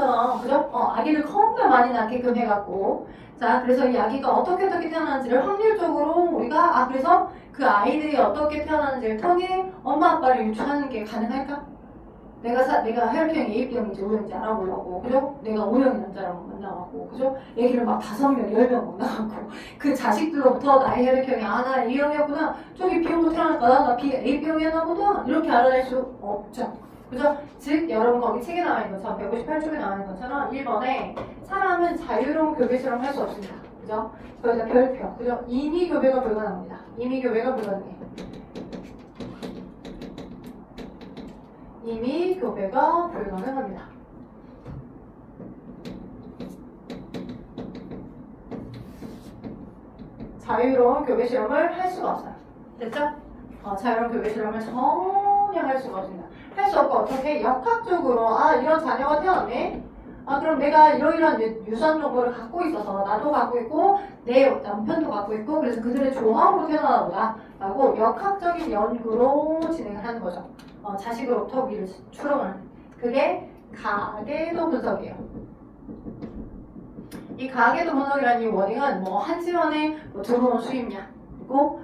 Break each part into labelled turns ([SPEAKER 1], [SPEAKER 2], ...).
[SPEAKER 1] 것처럼 그죠? 아기를 겁나 많이 낳게끔 해갖고 자 그래서 이 아기가 어떻게 태어나는지를 확률적으로 우리가 그래서 그 아이들이 어떻게 태어나는지를 통해 엄마 아빠를 유추하는 게 가능할까? 내가 혈액형이 AB형인지 O형인지 알아보려고 그죠? 내가 O형인 남자랑 만나갖고 그죠? 얘기를 막 5명, 10명 만나갖고 그 자식들로부터 나의 혈액형이 나 A형이었구나 저기 B형도 태어날까? 나 AB형이었나 보다 이렇게 알아낼 수 없죠. 그죠? 즉 여러분 거기 책에 나와 있는 것처럼 158쪽에 나와 있는 것처럼 1번에 사람은 자유로운 교배 실험을 할 수 없습니다. 그죠? 그래서 별표 그죠? 임의 교배가 불가능합니다. 임의 교배가 불가능해. 임의 교배가 불가능합니다. 자유로운 교배 실험을 할 수가 없어요. 됐죠? 자유로운 교배 실험을 전혀 할 수가 없습니다. 할 수 없고 어떻게 역학적으로 이런 자녀가 태어났네. 그럼 내가 이러이러한 유전 정보를 갖고 있어서 나도 갖고 있고 내 남편도 갖고 있고 그래서 그들의 조합으로 태어나나 보다 라고 역학적인 연구로 진행을 하는 거죠. 자식으로부터 우리를 추론을 하는 그게 가계도 분석이에요. 이 가계도 분석이라는 이 워딩은 한지원에 들어온 수입량 그리고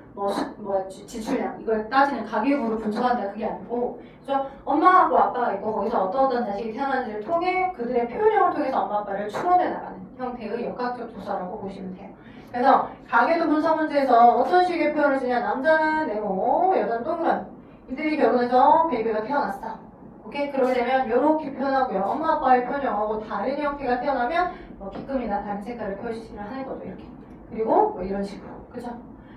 [SPEAKER 1] 지출량 이걸 따지는 가계부를 분석한다 그게 아니고 그래서 엄마하고 아빠가 있고 거기서 어떤 자식이 태어났는지를 통해 그들의 표현력을 통해서 엄마 아빠를 추론해 나가는 형태의 역학적 조사라고 보시면 돼요. 그래서 가계도 분석 문제에서 어떤 식의 표현을 쓰냐 남자는 네모 여자는 동그라미 이들이 결혼해서 베이비가 태어났어. 오케이? 그러게 되면 이렇게 표현하고요. 엄마 아빠의 표현형하고 다른 형태가 태어나면 기금이나 다른 색깔을 표시를 하는 거죠. 이렇게. 그리고 이런 식으로. 그죠?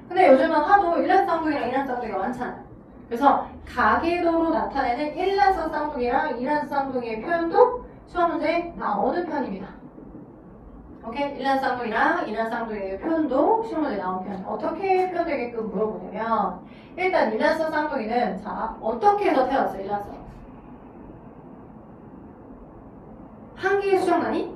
[SPEAKER 1] 근데 요즘은 하도 일란쌍둥이랑 이란쌍둥이가 많잖아요. 그래서 가계도로 나타내는 일란성 쌍둥이랑 이란성 쌍둥이의 표현도 시험 문제에 나오는 편입니다. 오케이? 일란쌍둥이랑 이란쌍둥이의 표현도 시험 문제에 나오는 편. 어떻게 표현되게끔 물어보냐면 일단 일란성 쌍둥이는 어떻게 해서 태어났어요? 일란성 한 개의 수정란이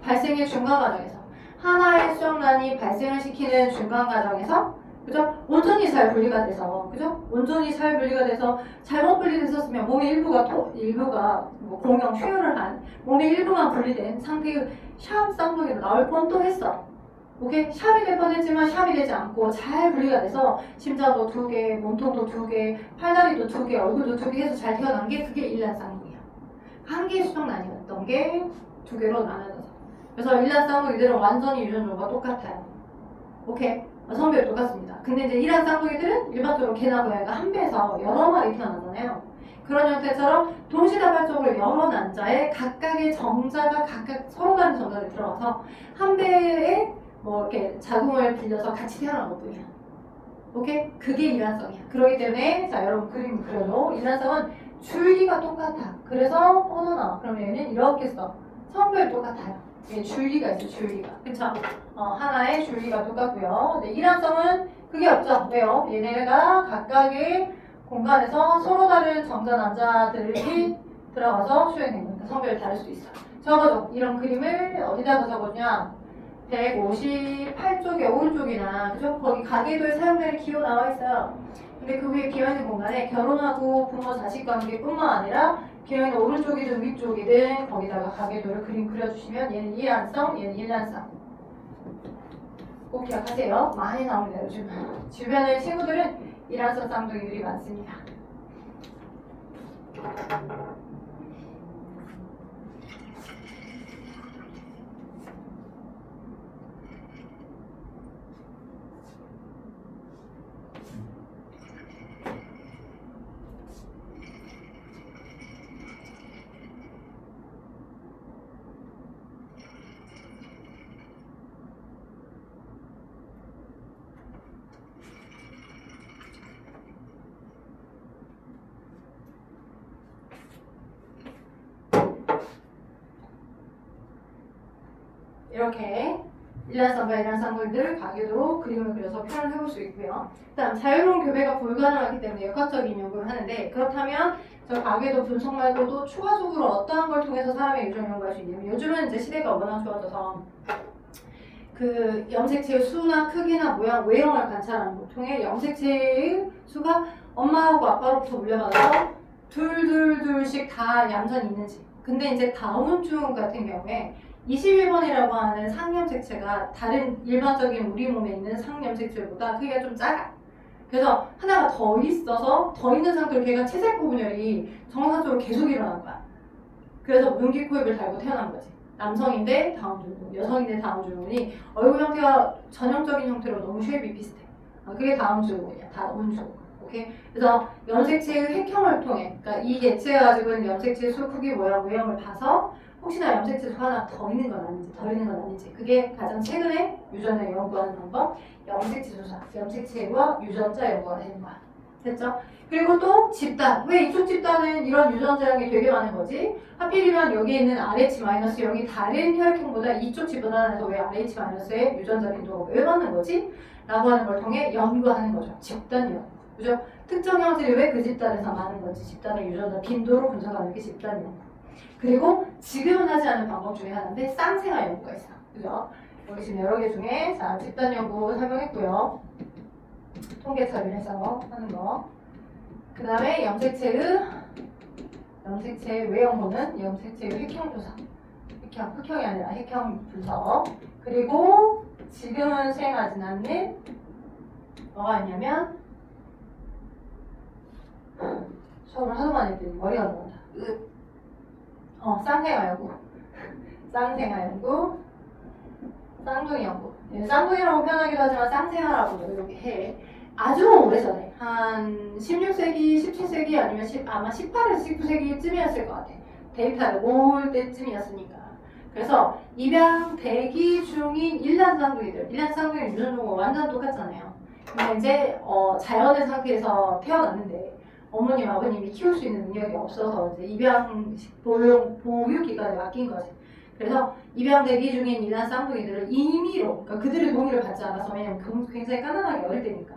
[SPEAKER 1] 발생의 중간 과정에서 하나의 수정란이 발생을 시키는 중간 과정에서 그죠? 온전히 잘 분리가 돼서 그죠? 온전히 잘 분리가 돼서 잘못 분리됐었으면 몸의 일부가 공용 휴유를 한 몸의 일부만 분리된 상태의 샵 쌍둥이로 나올 뻔도 했어. 오케이? 샵이 될 뻔했지만 샵이 되지 않고 잘 분리가 돼서 심장도 2개, 몸통도 2개, 팔다리도 2개, 얼굴도 2개 해서 잘 태어난 게 그게 일란쌍둥이야. 한 개의 수정란이었던 게 2개로 나눠져서 그래서 일란쌍둥이들은 완전히 유전조가 똑같아요. 오케이? 성별이 똑같습니다. 근데 이제 이란 쌍둥이들은 일반적으로 개나 고양이가 한 배에서 여러 마리 태어나잖아요. 그런 형태처럼 동시다발적으로 여러 난자에 각각의 정자가 각각 서로 다른 정자들이 들어가서 한 배에 이렇게 자궁을 빌려서 같이 태어난 것뿐이야. 오케이? 그게 일란성이야. 그렇기 때문에 여러분 그림 그려도 일란성은 줄기가 똑같아. 그래서 나와. 그러면 얘는 이렇게 써. 성별이 똑같아요. 줄기가 있어, 줄기가. 그쵸? 하나의 줄기가 똑같고요. 네, 일란성은 그게 없죠. 왜요? 얘네가 각각의 공간에서 서로 다른 정자, 난자들이 들어가서 수행된 거니까 성별이 다를 수도 있어요. 적어줘. 이런 그림을 어디다가 적었냐? 158쪽의 오른쪽이나, 그죠? 거기 가계도에 사용되는 기호 나와 있어요. 근데 그 위에 비어있는 공간에 결혼하고 부모 자식 관계뿐만 아니라 비어있는 오른쪽이든 위쪽이든 거기다가 가계도를 그림 그려주시면 얘는 이란성, 얘는 일란성. 꼭 기억하세요. 많이 나옵니다, 요즘. 주변의 친구들은 일란성 쌍둥이들이 많습니다. 이렇게 일란성과 일란쌍둥이들을 가계도로 그림을 그려서 표현을 해볼 수 있고요. 다음 자유로운 교배가 불가능하기 때문에 역학적인 연구를 하는데 그렇다면 저 가계도 분석 말고도 추가적으로 어떠한 걸 통해서 사람의 유전 연구할 수 있냐면 요즘은 이제 시대가 워낙 좋아져서 그 염색체의 수나 크기나 모양, 외형을 관찰하는 걸 통해 염색체의 수가 엄마하고 아빠로부터 물려받아서 둘씩 다 얌전히 있는지 근데 이제 다운 중 같은 경우에 21번이라고 하는 상염색체가 다른 일반적인 우리 몸에 있는 상염색체보다 크기가 좀 작아. 그래서 하나가 더 있어서 더 있는 상태로 걔가 채색부 분열이 정상적으로 계속 일어난 거야. 그래서 눈기, 코, 입을 달고 태어난 거지. 남성인데 다운 증후군, 여성인데 다운 증후군이 얼굴 형태가 전형적인 형태로 너무 쉐입이 비슷해. 그게 다운 증후군이야. 다운 증후군. 오케이? 그래서 염색체의 획형을 통해, 그러니까 이 개체가 가지고 있는 염색체의 수, 크기, 모양, 외형을 봐서 혹시나 염색체 중 하나 더 있는 건 아닌지, 덜 있는 건 아닌지, 그게 가장 최근에 유전을 연구하는 방법, 염색체 조사, 염색체와 유전자 연구가 되는 거야. 됐죠? 그리고 또 집단. 왜 이쪽 집단은 이런 유전자형이 되게 많은 거지? 하필이면 여기 있는 RH- 여기 다른 혈액형보다 이쪽 집단에서 왜 RH-의 유전자 빈도가 왜 많은 거지? 라고 하는 걸 통해 연구하는 거죠. 집단 연구. 그죠? 특정 형질이 왜 그 집단에서 많은 건지 집단의 유전자 빈도로 분석하는 게 집단 연구. 그리고 지금은 하지 않는 방법 중에 하나인데 쌍생아 연구가 있어. 그죠? 여기 지금 여러 개 중에 자 집단 연구 설명했고요. 통계 처리해서 하는 거. 그 다음에 염색체의 외형 보는 염색체의 획형 조사. 획형이 아니라 획형 분석. 그리고 지금은 수행하진 않는 뭐가 있냐면 수업을 하도 많이 했더니 머리가 나온다. 쌍생아 연구. 쌍생아 연구. 쌍둥이 연구. 쌍둥이라고 표현하기도 하지만 쌍생아라고도 이렇게 해. 아주 오래전에 한 16세기, 17세기 아니면 아마 18에서 19세기쯤이었을 것 같아. 데이터를 모을 때쯤이었으니까. 그래서 입양 대기 중인 일란 쌍둥이들, 일란 쌍둥이 유전종은 완전 똑같잖아요. 근데 이제 자연의 상태에서 태어났는데 어머님, 아버님이 키울 수 있는 능력이 없어서 이제 입양 보육 기간에 맡긴 거지. 그래서 입양 대기 중인 일란 쌍둥이들을 임의로, 그러니까 그들의 동의를 받지 않아서, 왜냐면 굉장히 가난하게 어릴 때니까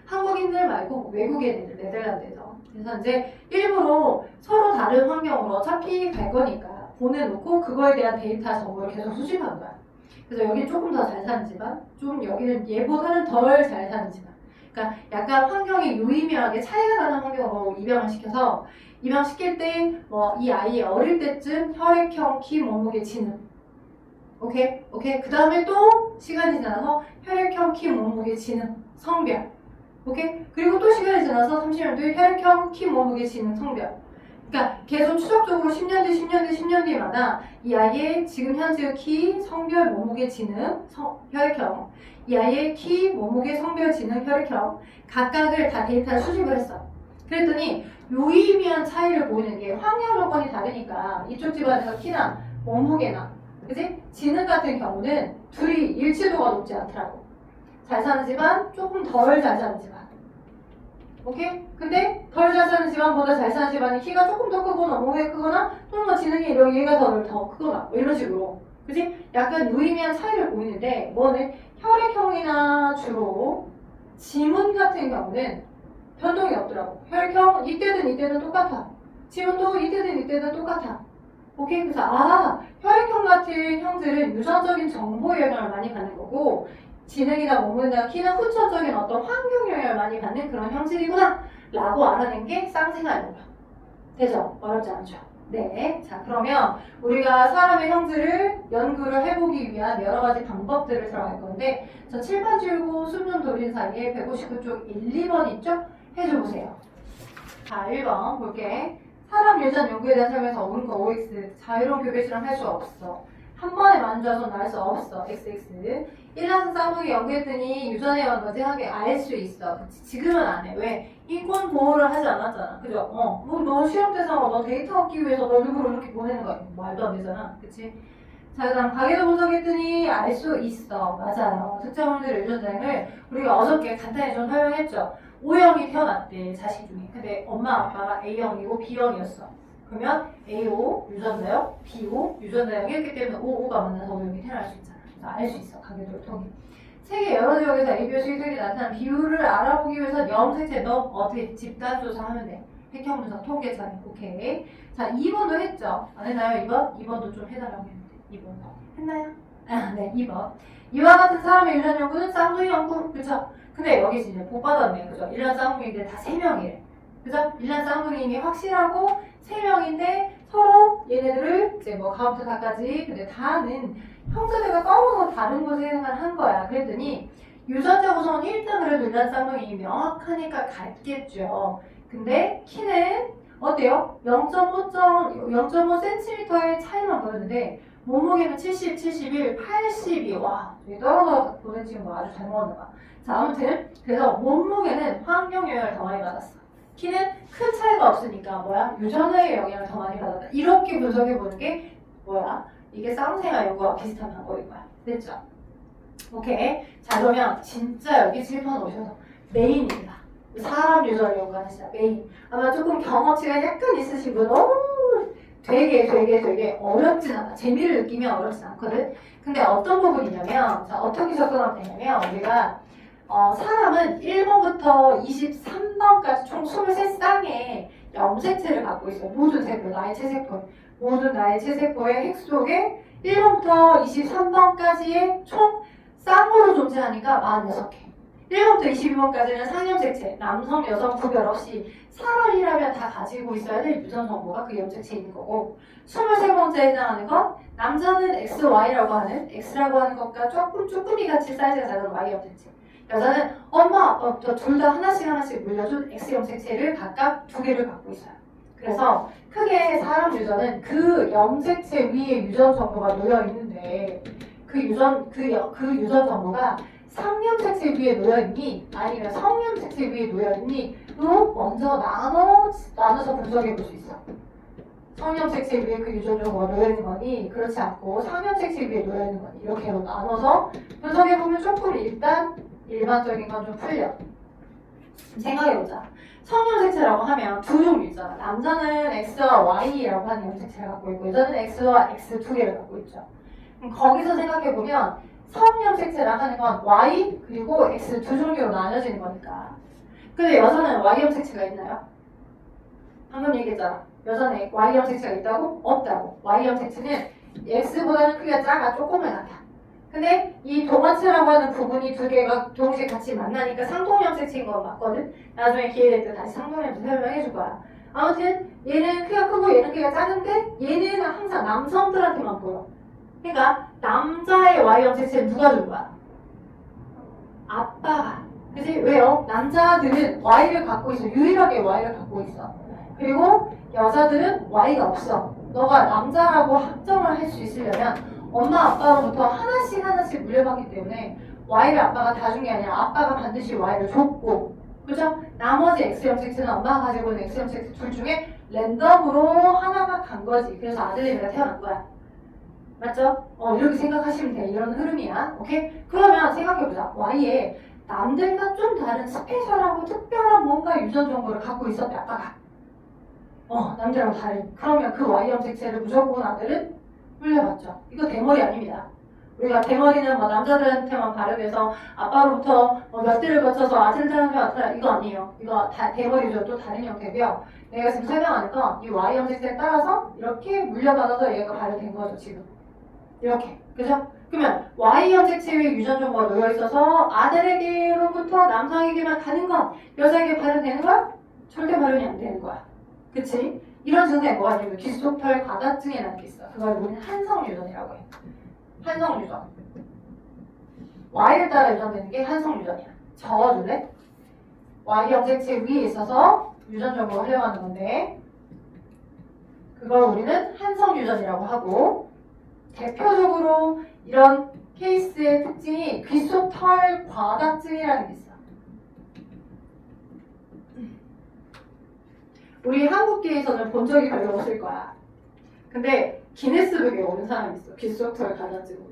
[SPEAKER 1] 한국인들 말고 외국인들, 네덜란드에서. 그래서 이제 일부러 서로 다른 환경으로 어차피 갈 거니까 보내놓고 그거에 대한 데이터 정보를 계속 수집한 거야. 그래서 여기는 조금 더 잘 사는 집안, 좀 여기는 얘보다는 덜 잘 사는 집안. 그러니까 약간 환경이 유의미하게 차이가 나는 환경으로 입양을 시켜서 입양시킬 때 뭐 이 아이 어릴 때쯤 혈액형, 키, 몸무게, 지능. 오케이? 그 다음에 또 시간이 지나서 혈액형, 키, 몸무게, 지능, 성별. 오케이? 그리고 또 시간이 지나서 30년 뒤에 혈액형, 키, 몸무게, 지능, 성별. 그러니까 계속 추적적으로 10년 뒤, 10년 뒤, 10년 뒤마다 이 아이의 지금 현재의 키, 성별, 몸무게, 지능, 혈액형, 이 아이의 키, 몸무게, 성별, 지능, 혈액형 각각을 다 데이터를 수집을 했어. 그랬더니 유의미한 차이를 보이는 게 환경 조건이 다르니까 이쪽 집안에서 키나 몸무게나 그치? 지능 같은 경우는 둘이 일치도가 높지 않더라고. 잘 사는 집안, 조금 덜 잘 사는 집안. 오케이? 근데 덜 잘 사는 집안보다 잘 사는 집안이 키가 조금 더 크거나 몸무게가 크거나 또는 뭐 지능이 얘가 더 크거나 뭐 이런 식으로. 그치? 약간 유의미한 차이를 보이는데 뭐는 혈액형이나 주로 지문 같은 경우는 변동이 없더라고. 혈액형 이때든 똑같아. 지문도 이때든 똑같아. 오케이? 그래서 혈액형 같은 형들은 유전적인 정보 영향을 많이 받는 거고 지능이나 몸무게나 키는 후천적인 어떤 환경 영향을 많이 받는 그런 형질이구나 라고 알아낸 게 쌍생아 연구야. 되죠? 어렵지 않죠? 네. 자, 그러면 우리가 사람의 형질을 연구를 해보기 위한 여러 가지 방법들을 들어갈 건데 저 칠판 줄고 숨좀 돌린 사이에 159쪽 1, 2번 있죠? 해줘보세요. 자, 1번 볼게. 사람 유전 연구에 대한 설명에서 옳은 거 OX. 자유로운 교배 실험할 수 없어. 한 번에 만져서 날 수 없어. XX. 일란성 쌍둥이 연구했더니 유전에 완전하게 알 수 있어. 그치? 지금은 안 해. 왜? 인권 보호를 하지 않았잖아. 그죠? 너 시험 대상으로 너 데이터 얻기 위해서 너 일부러 이렇게 보내는 거야. 말도 안 되잖아. 그치? 자, 그 다음 가계도 분석했더니 알 수 있어. 맞아요. 특정 형질의 유전자를 우리가 어저께 간단히 좀 설명했죠. O형이 태어났대, 자식 중에. 근데 엄마 아빠가 A형이고 B형이었어. 그러면 A5 유전자형, B5 유전자형이었기 때문에 O5가 만나서 O형이 태어날 수 있잖아. 그래서 알 수 있어, 가계도를 통해. 세계 여러 지역에서 ABO 식색이 나타난 비율을 알아보기 위해서 염색체 너 어떻게 집단 조사하면 돼. 획형 분석, 통계 차이. 오케이. 자, 2번도 했죠? 안 했나요, 2번? 2번도 좀 해달라고 했는데. 2번. 했나요? 네, 2번. 이와 같은 사람의 유전 연구는 쌍둥이 연구. 그쵸? 근데 여기 이제 복 받았네요. 그죠? 일란 쌍둥이인데 다 3명이래. 그죠? 일란 쌍둥이임이 확실하고 3명인데 서로 얘네들을 이제 뭐 가부터 다까지 근데 다는 형태가 너무 다른 곳에 해석한 거야. 그랬더니 유전자 구성은 일단 그래도 일반 쌍둥이 명확하니까 같겠죠. 근데 키는 어때요? 0.5cm의 차이만 보였는데 몸무게는 70, 71, 82. 와, 되게 떨어져 보내지는 거 아주 잘 먹었나 봐. 자, 아무튼 그래서 몸무게는 환경 영향을 더 많이 받았어. 키는 큰 차이가 없으니까 뭐야? 유전자의 영향을 더 많이 받았다. 이렇게 분석해 보는 게 뭐야? 이게 쌍생아 연구와 비슷한 방법인 거야. 됐죠? 오케이. 자, 그러면 진짜 여기 칠판 오셔서 메인입니다. 사람 유전을 연구하는 진짜 메인. 아마 조금 경험치가 약간 있으신 분, 되게 어렵진 않아. 재미를 느끼면 어렵진 않거든. 근데 어떤 부분이냐면, 자, 어떻게 접근하면 되냐면, 우리가 사람은 1번부터 23번까지 총 23쌍의 염색체를 갖고 있어요. 모든 세포, 나의 체세포. 모든 나의 체세포의 핵 속에 1번부터 23번까지의 총 쌍으로 존재하니까 46개. 1번부터 22번까지는 상염색체, 남성, 여성 구별 없이 사람이라면 다 가지고 있어야 될 유전 정보가 그 염색체에 있는 거고 23번째에 해당하는 건 남자는 XY라고 하는 X라고 하는 것과 조금이 같이 사이즈가 작은 Y 염색체 여자는 엄마, 아빠부터 둘 다 하나씩 물려준 X 염색체를 각각 2개를 갖고 있어요. 그래서 크게 사람 유전은 그 염색체 위에 유전 정보가 놓여 있는데 그 유전 정보가 상염색체 위에 놓여있니? 아니면 성염색체 위에 놓여있니? 로 먼저 나눠서 분석해 볼 수 있어. 성염색체 위에 그 유전 정보가 놓여있는 거니 그렇지 않고 상염색체 위에 놓여있는 거니 이렇게 나눠서 분석해 보면 조금 일단 일반적인 건 좀 풀려. 생각해보자. 성염색체라고 하면 두 종류 있잖아. 남자는 X와 Y라고 하는 염색체를 갖고 있고 여자는 X와 X 2개를 갖고 있죠. 그럼 거기서 생각해보면 성염색체라 하는 건 Y 그리고 X 2 종류로 나눠지는 거니까. 근데 여자는 Y 염색체가 있나요? 방금 얘기했잖아. 여자는 Y 염색체가 있다고? 없다고. Y 염색체는 X보다는 크기가 작아 조금만 같아. 근데 이 동화체라고 하는 부분이 2개가 동시에 같이 만나니까 상동염색체인 건 맞거든? 나중에 기회 될 때 다시 상동염색 설명해 줄 거야. 아무튼 얘는 크기가 크고 얘는 크기가 작은데 얘는 항상 남성들한테만 보여. 그러니까 남자의 Y 염색체는 누가 준 거야? 아빠가. 그치? 왜요? 남자들은 Y를 갖고 있어. 유일하게 Y를 갖고 있어. 그리고 여자들은 Y가 없어. 너가 남자라고 확정을 할 수 있으려면 엄마 아빠로부터 하나씩 물려받기 때문에 Y를 아빠가 다 준 게 아니라 아빠가 반드시 Y를 줬고 그죠? 나머지 X 염색체는 엄마가 가지고 있는 X 염색체 둘 중에 랜덤으로 하나가 간 거지. 그래서 아들내미가 태어난 거야. 맞죠? 이렇게 생각하시면 돼. 이런 흐름이야. 오케이? 그러면 생각해보자. Y에 남들과 좀 다른 스페셜하고 특별한 뭔가 유전 정보를 갖고 있었대, 아빠가. 남들하고 다른. 그러면 그 Y 염색체를 무조건 아들은 물려받죠. 이거 대머리 아닙니다. 우리가 대머리는 뭐 남자들한테만 발음해서 아빠로부터 몇 대를 거쳐서 아들들한테 나타나 이거 아니에요. 이거 다 대머리죠. 또 다른 형태고요. 내가 지금 설명하는 건 이 Y 염색체에 따라서 이렇게 물려받아서 얘가 발효된 거죠, 지금. 이렇게. 그죠? 그러면 Y 염색체에 유전 정보가 놓여 있어서 아들에게로부터 남성에게만 가는 건 여자에게 발효되는 거야? 절대 발효이 안 되는 거야. 그치? 이런 증상이 뭐가 있냐면 귓속털 과다증이라는 게 있어. 그걸 우리는 한성 유전이라고 해. 한성 유전. Y를 따라 유전되는 게 한성 유전이야. 적어줄래? Y 염색체 위에 있어서 유전 정보가 흘러가는 건데 그걸 우리는 한성 유전이라고 하고 대표적으로 이런 케이스의 특징이 귓속털 과다증이라는 게 있어. 우리 한국계에서는 본 적이 별로 없을 거야. 근데 기네스북에 오는 사람이 있어. 귓속털 과다증으로.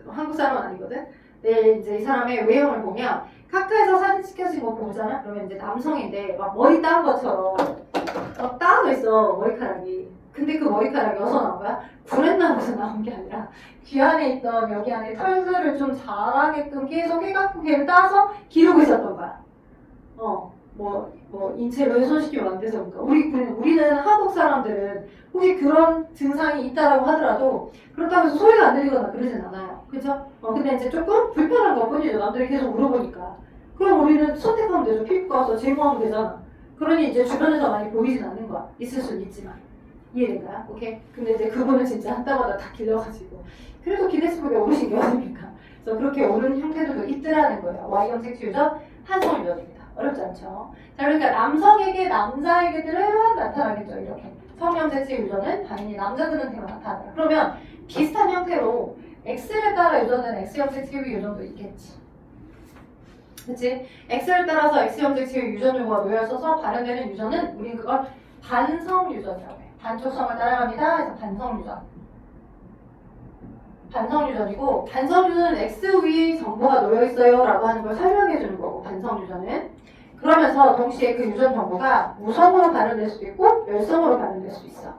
[SPEAKER 1] 한국 사람은 아니거든. 근데 이제 이 사람의 외형을 보면 카카에서 사진 찍혀진 거 보잖아. 그러면 이제 남성인데 막 머리 따은 것처럼 막 따져 있어 머리카락이. 근데 그 머리카락이 어디서 나온 거야? 구렛나루에서 나온 게 아니라 귀 안에 있던 여기 안에 털들을 좀 자라게끔 계속 해갖고 걔를 따서 기르고 있었던 거야. 인체를 훼손시키면 안 돼서 그러니까 우리는 한국 사람들은 혹시 그런 증상이 있다라고 하더라도 그렇다고 해서 소리가 안 들리거나 그러진 않아요. 그죠? 근데 이제 조금 불편한 것 뿐이죠. 남들이 계속 물어보니까. 그럼 우리는 선택하면 되죠. 피부과 가서 제모하면 되잖아. 그러니 이제 주변에서 많이 보이진 않는 거야. 있을 수는 있지만. 이해될까요? 오케이? 근데 이제 그분은 진짜 한 땀마다 다 길러가지고 그래도 기네스북에 오르신 게 어딥니까? 그래서 그렇게 오른 형태들도 있더라는 거예요. Y형 섹스 유전, 한성 유전입니다. 어렵지 않죠? 자, 그러니까 남성에게 남자에게들은 나타나겠죠. 이렇게. 성형 섹스 유전은 당연히 남자들한테만 나타난다. 그러면 비슷한 형태로 X를 따라 유전되는 X형 섹스 유전도 있겠지. 그치? X를 따라서 X형 섹스 유전 정보가 놓여있어서 발현되는 유전은 우린 그걸 반성 유전이라고 해요. 반쪽성을 따라갑니다. 그래서 반성 유전. 반성 유전이고, 반성 유전은 X 위에 정보가 놓여있어요 라고 하는 걸 설명해 주는 거고, 반성 유전은. 그러면서 동시에 그 유전 정보가 무성으로 발현될 수도 있고, 열성으로 발현될 수도 있어.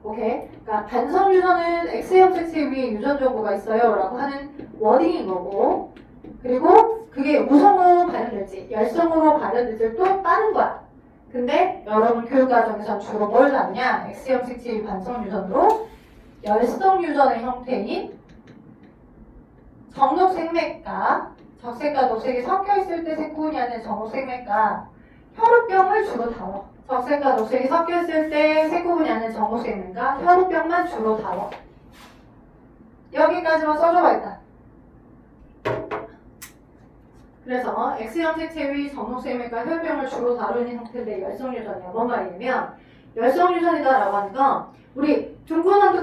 [SPEAKER 1] 오케이? 그러니까 반성 유전은 X형 섹스 위에 유전 정보가 있어요 라고 하는 워딩인 거고, 그리고 그게 무성으로 발현될지, 열성으로 발현될지 또 다른 거야. 근데 여러분 교육과정에서 주로 뭘 다루냐? X형 섹스 반성 유전으로 열성 유전의 형태인 정록생맥과 적색과 녹색이 섞여있을 때 세포군이 하는 정록생맥과 혈우병을 주로 다뤄. 적색과 녹색이 섞여있을 때 세포군이 하는 정록생맥과 혈우병만 주로 다뤄. 여기까지만 써줘봐 일단. 그래서 X형 색채의 정록생맥과 혈우병을 주로 다루는 형태인데 열성유전이야. 뭔 말이냐면 열성유전이다라고 하니까 우리 둥근한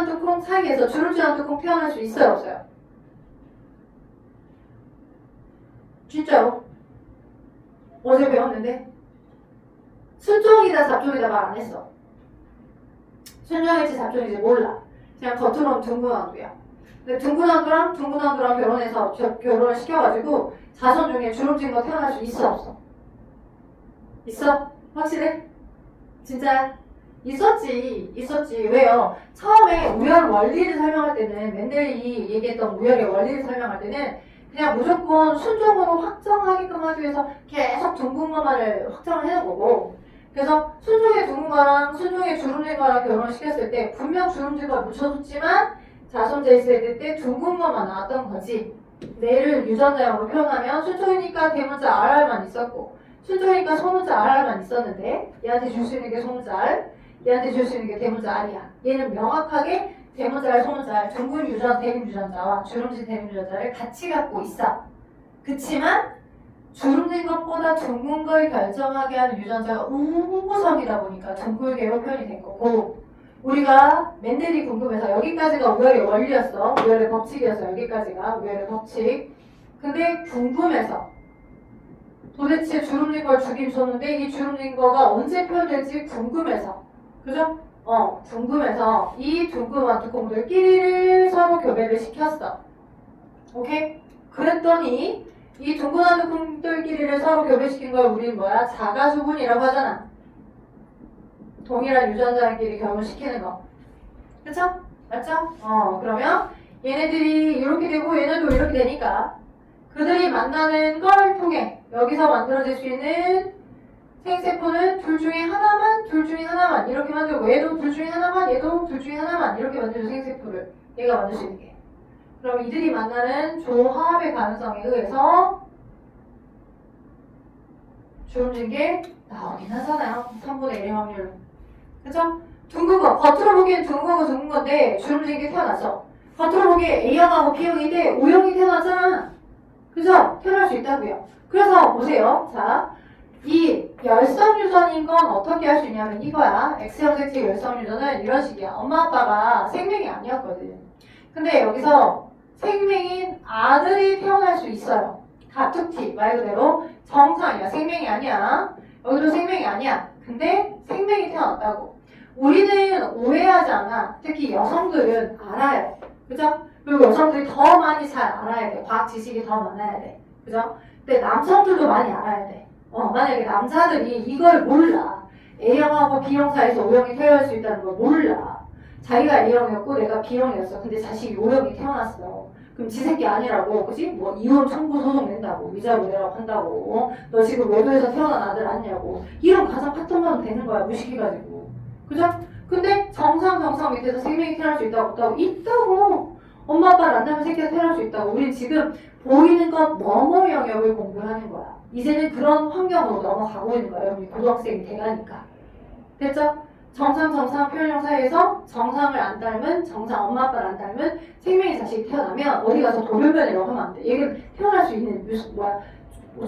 [SPEAKER 1] 뚜껑 사이에서 주름진한 뚜껑 태어날 수 있어요 없어요? 진짜로? 어제 배웠는데 순종이다 잡종이다 말 안 했어. 순종일지 잡종일지 몰라. 그냥 겉으로는 둥근한두야. 근데 둥근한두랑 결혼해서 결혼을 시켜가지고 자손 중에 주름진 거 태어날 수 있어 없어? 있어? 확실해? 진짜? 있었지. 왜요? 처음에 우열 원리를 설명할 때는 멘델이 얘기했던 우열의 원리를 설명할 때는 그냥 무조건 순종으로 확정하게끔 하기 위해서 계속 둥근 것만을 확정을 해놓은 거고, 그래서 순종의 둥근 거랑 순종의 주름진 거랑 결혼을 시켰을 때 분명 주름진 걸 묻혀줬지만 자손 제시될 때 둥근 것만 나왔던 거지. 내를 유전자형으로 표현하면 순종이니까 대문자 RR만 있었고 순종이니까 소문자 RR만 있었는데 얘한테 줄 수 있는 게 소문자 R, 얘한테 줄 수 있는 게 대문자 R이야. 얘는 명확하게 대문자 R, 소문자 R, 둥근 유전, 대립 유전자와 주름진 대립 유전자를 같이 갖고 있어. 그치만 주름진 것보다 둥근 걸 결정하게 하는 유전자가 우구성이다 보니까 둥글게로 표현이 된 거고, 우리가 멘델이 궁금해서 여기까지가 우열의 원리였어. 우열의 법칙이었어. 여기까지가 우열의 법칙. 근데 궁금해서 도대체 주름진 걸 주긴 줬는데 이 주름진 거가 언제 표현될지 궁금해서, 그죠? 궁금해서 이 둥근한 뚜껑들끼리를 서로 교배를 시켰어. 오케이? 그랬더니 이 둥근한 뚜껑들끼리를 서로 교배시킨 걸 우린 뭐야? 자가수분이라고 하잖아. 동일한 유전자끼리 결혼시키는 거. 그쵸? 맞죠? 그러면 얘네들이 이렇게 되고 얘네도 이렇게 되니까 그들이 만나는 걸 통해 여기서 만들어질 수 있는 생세포는 둘 중에 하나만 이렇게 만들고, 얘도 둘 중에 하나만, 얘도 둘 중에 하나만 이렇게 만들죠. 생세포를 얘가 만들 수 있는 게. 그럼 이들이 만나는 조합의 가능성에 의해서 주름진 게 나오긴 하잖아요. 3분의 1의 확률로. 그쵸? 둥근 거, 겉으로 보기엔 둥근 건데 주름진 게 태어나죠. 겉으로 보기엔 A형하고 B형인데 O형이 태어나잖아. 그죠? 태어날 수 있다고요. 그래서 보세요. 자, 이 열성 유전인 건 어떻게 할 수 있냐면 이거야. X형 섹스 열성 유전은 이런 식이야. 엄마 아빠가 생명이 아니었거든. 근데 여기서 생명인 아들이 태어날 수 있어요. 가툭티 말 그대로 정상이야. 생명이 아니야. 여기도 생명이 아니야. 근데 생명이 태어났다고. 우리는 오해하지 않아. 특히 여성들은 알아요. 그죠? 그리고 여성들이 더 많이 잘 알아야 돼. 과학 지식이 더 많아야 돼. 그죠? 근데 남성들도 많이 알아야 돼. 만약에 남자들이 이걸 몰라. A형하고 B형 사이에서 O형이 태어날 수 있다는 걸 몰라. 자기가 A형이었고 내가 B형이었어. 근데 자식이 O형이 태어났어. 그럼 지 새끼 아니라고, 그치? 뭐 이혼 청구 소송 낸다고, 위자료 내라고 한다고, 너 지금 외도에서 태어난 아들 아니냐고, 이런 가상 파토만 되는 거야. 무식해가지고. 그죠? 근데 정상 밑에서 생명이 태어날 수 있다고 없다고? 있다고. 엄마 아빠를 만나면 새끼가 태어날 수 있다고. 우린 지금 보이는 것 너머 영역을 공부하는 거야. 이제는 그런 환경으로 넘어가고 있는 거야. 여러분이 고등학생이 돼가니까. 됐죠? 정상 표현형 사이에서 정상을 안 닮은, 정상 엄마 아빠를 안 닮은 생명의 자식이 태어나면 어디 가서 돌연변이라고 하면 안 돼. 얘는 태어날 수 있는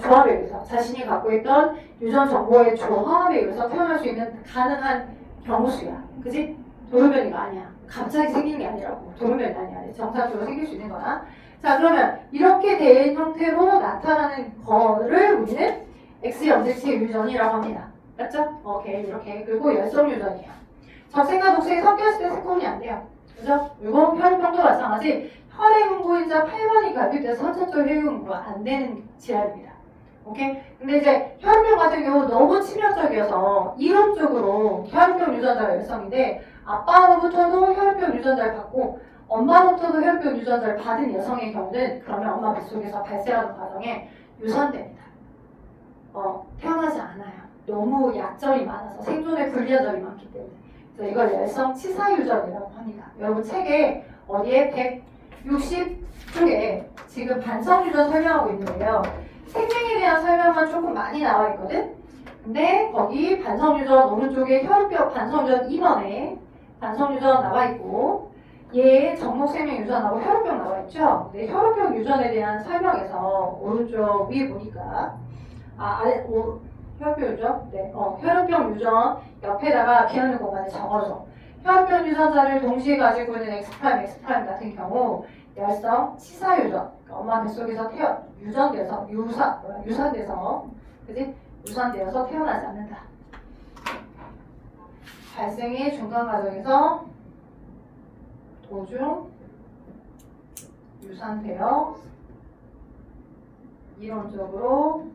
[SPEAKER 1] 조합에 의해서 자신이 갖고 있던 유전 정보의 조합에 의해서 태어날 수 있는 가능한 경우수야. 그지? 돌연변이가 아니야. 갑자기 생긴 게 아니라고. 돌연변이 아니야. 정상적으로 생길 수 있는 거야. 자, 그러면 이렇게 된 형태로 나타나는 거를 우리는 X 염색체 유전이라고 합니다. 맞죠? 오케이, 이렇게. 그리고 열성 유전이에요. 적색과 독색이 섞였을 때 스콘이 안 돼요. 그죠? 이거 혈액형도 마찬가지. 혈액 응고인자 8번이 갈비돼서 선천적 혈액 응고가 안 되는 질환입니다. 오케이? 근데 이제 혈액형 같은 경우 너무 치명적이어서 이론적으로 혈액형 유전자가 열성인데 아빠로부터도 혈액형 유전자를 받고 엄마로부터도 혈액형 유전자를 받은 여성의 경우는 그러면 엄마 뱃속에서 발생하는 과정에 유산됩니다. 태어나지 않아요. 너무 약점이 많아서 생존에 불리한 점이 많기 때문에. 그래서 이걸 열성 치사 유전이라고 합니다. 여러분 책에 어디에 160쪽에 지금 반성 유전 설명하고 있는데요. 생명에 대한 설명만 조금 많이 나와 있거든. 근데 거기 반성 유전 오른쪽에 혈병 반성 유전 2번에 반성 유전 나와 있고 얘 정목 생명 유전하고 혈병 나와 있죠. 근데 혈병 유전에 대한 설명에서 오른쪽 위에 보니까 혈병 유전? 네. 혈병 유전 옆에다가 비어있는 공간에 적어줘. 혈병 유전자를 동시에 가지고 있는 X', X' 같은 경우 열성 치사 유전. 그러니까 엄마 뱃속에서 유산돼서, 그지? 유산되어서 태어나지 않는다. 발생의 중간 과정에서 도중 유산되어 이론적으로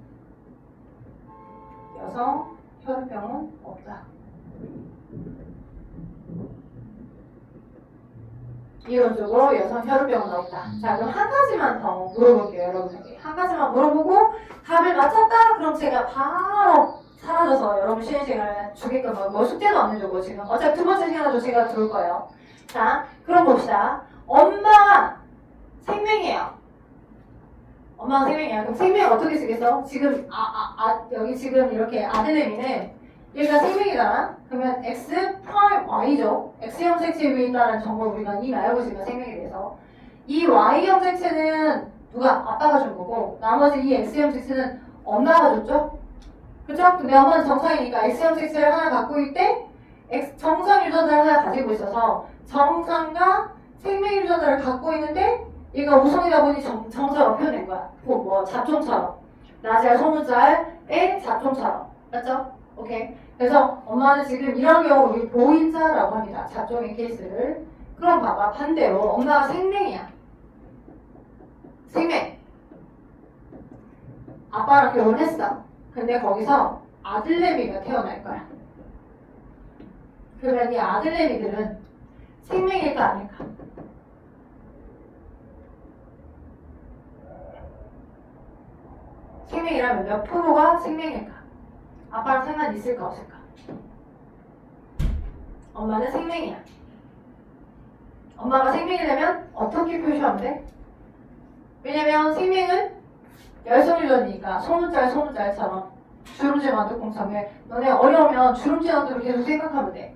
[SPEAKER 1] 여성 혈병은 없다. 이론적으로 여성 혈병은 없다. 자, 그럼 한 가지만 더 물어볼게요, 여러분에게. 한 가지만 물어보고 답을 맞췄다? 그럼 제가 바로 사라져서 여러분 쉬는 시간을 주게끔 뭐 숙제도 안 해주고 지금 어차피 두 번째 시간에도 제가 들을 거예요. 자, 그럼 봅시다. 엄마 생명이에요. 엄마가 생명이야. 그럼 생명 어떻게 쓰겠어? 지금 여기 지금 이렇게 아들내미는 얘가 생명이잖아. 그러면 X 프라임 Y죠. X형 색채 위에 있다는 정보를 우리가 이미 알고 있으니까 생명에 대해서 이 Y형 색채는 누가? 아빠가 준 거고 나머지 이 X형 색채는 엄마가 줬죠? 그죠? 근데 엄마는 정상이니까 X형 색채를 하나 갖고 있대 정상 유전자를 하나 가지고 있어서 정상과 생명 유전자를 갖고 있는데 얘가 우성이다 보니 정자로 표현된 거야. 뭐 잡종처럼. 나잘 소문잘의 잡종처럼. 맞죠? 오케이. 그래서 엄마는 지금 이런 경우 우리 보인자라고 합니다. 잡종의 케이스를. 그럼 봐봐. 반대로 엄마가 생명이야. 생명. 아빠랑 결혼했어. 근데 거기서 아들내미가 태어날 거야. 그러면 이 아들내미들은 생명일까 아닐까? 생명이라면 몇 프로가 생명일까? 아빠랑 상관 있을까 없을까? 엄마는 생명이야. 엄마가 생명이라면 어떻게 표시하면 돼? 왜냐면 생명은 열성유전이니까 소문잘처럼 주름지 만두콩처럼 너네 어려우면 주름지 만두를 계속 생각하면 돼.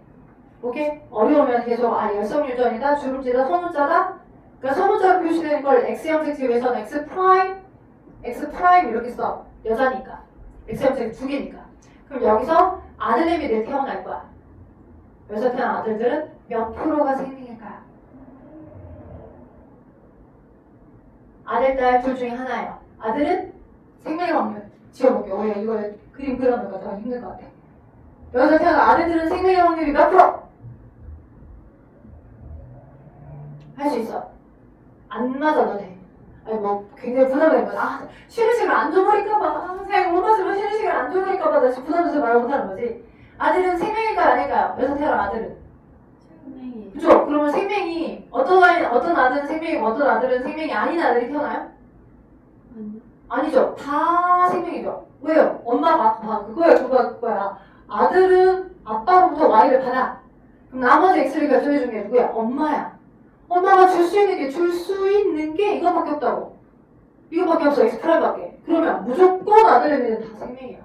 [SPEAKER 1] 오케이? 어려우면 계속 열성유전이다, 주름지다, 소문자다. 그러니까 소문자로 표시되는 걸 X형 색채 위해서는 X 프라임 이렇게 써. 여자니까. X형 색채 두 개니까. 그럼 여기서 아들내미들이 태어날 거야. 여기서 태어난 아들들은 몇 프로가 생명일까요? 아들, 딸 둘 중에 하나예요. 아들은 생명의 확률. 지워볼게요. 왜 이거 그림 그려놓으니까 더 힘들 것 같아. 여기서 태어난 아들들은 생명의 확률이 몇 프로? 할 수 있어. 안 맞아도 돼. 아니 뭐 굉장히 부담되는 쉬는 시간 안 줘버릴까봐 그냥 못 맞으면 쉬는 시간 안 줘버릴까봐 나 지금 부담돼서 말을 못하는 거지. 아들은 생명일까요 아닐까요? 여기서 태어난 아들은 생명이. 그죠? 그러면 생명이 어떤 아들은 생명이고 어떤 아들은 생명이 아닌 아들이 태어나요? 아니죠. 다 생명이죠. 왜요? 엄마가 그거야. 아들은 아빠로부터 Y를 받아. 그럼 나머지 X를 결정해준 게 누구야? 엄마야. 엄마가 줄 수 있는 게 이거밖에 없다고. 이거밖에 없어. X'밖에. 그러면 무조건 아들내미는 다 생명이야.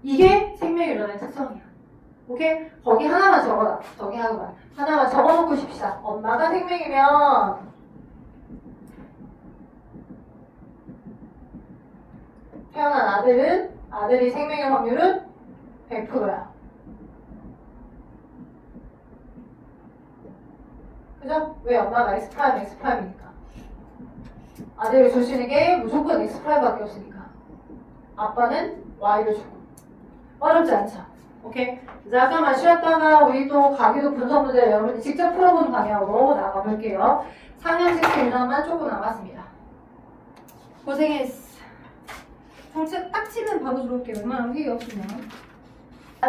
[SPEAKER 1] 이게 생명유전의 특성이야. 오케이? 거기 하나만 적어놔. 저기 하나만 적어놓고 싶시다. 엄마가 생명이면 태어난 아들이 생명의 확률은 100%야. 그죠? 왜? 엄마가 X'X'이니까. 아들을 줄 수 있는 게 무조건 X'밖에 없으니까. 아빠는 Y를 주고. 어렵지 않죠? 오케이? 잠깐만 쉬었다가 우리 또 가기도 분석 문제 여러분이 직접 풀어보는 방향으로 나가볼게요. 3년생 질문만 조금 남았습니다. 고생했어. 정체 딱 치면 바로 들어올게요. 얼마나 회의 없으면.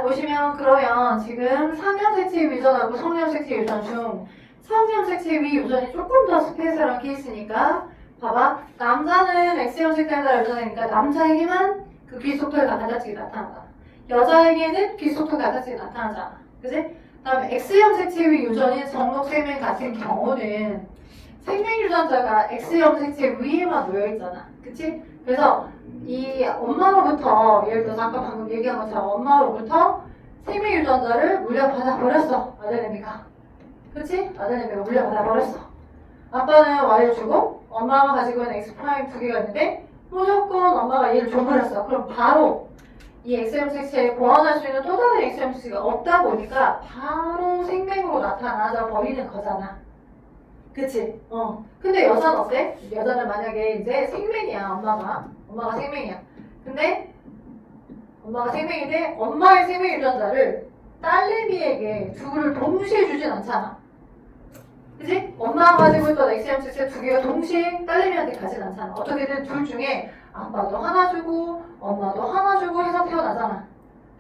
[SPEAKER 1] 보시면 그러면 지금 상형 색채 유전하고 성형 색채 유전 중 성형 색채 위 유전이 조금 더 스페셜한 케이스니까 봐봐. 남자는 X형 색깔 따라 유전이니까 남자에게만 그 귀속털 가다치게 나타나잖아. 여자에게는 귀속털 가다치게 나타나잖아. 그지? 그 다음에 X형 색채 위 유전인 정록 생명 같은 경우는 생명 유전자가 X형 색채 위에만 놓여있잖아. 그치? 그래서 이 엄마로부터 예를 들어서 아까 방금 얘기한 것처럼 엄마로부터 생명 유전자를 물려받아 버렸어. 아들내미가. 그치? 아들내미가 물려받아 버렸어. 아빠는 Y를 주고 엄마가 가지고 있는 X 프라임 두 개가 있는데 무조건 엄마가 얘를 줘버렸어. 그럼 바로 이 X형 색채에 보완할 수 있는 또 다른 X형 색채가 없다 보니까 바로 생명으로 나타나져 버리는 거잖아. 그치? 근데 여자는 어때? 여자는 만약에 이제 생명이야, 엄마가 생명이야. 근데 엄마가 생명인데 엄마의 생명 유전자를 딸내미에게 둘을 동시에 주진 않잖아. 그치? 엄마가 가지고 있던 X형 색채 두 개가 동시에 딸내미한테 가진 않잖아. 어떻게든 둘 중에 아빠도 하나 주고 엄마도 하나 주고 해서 태어나잖아.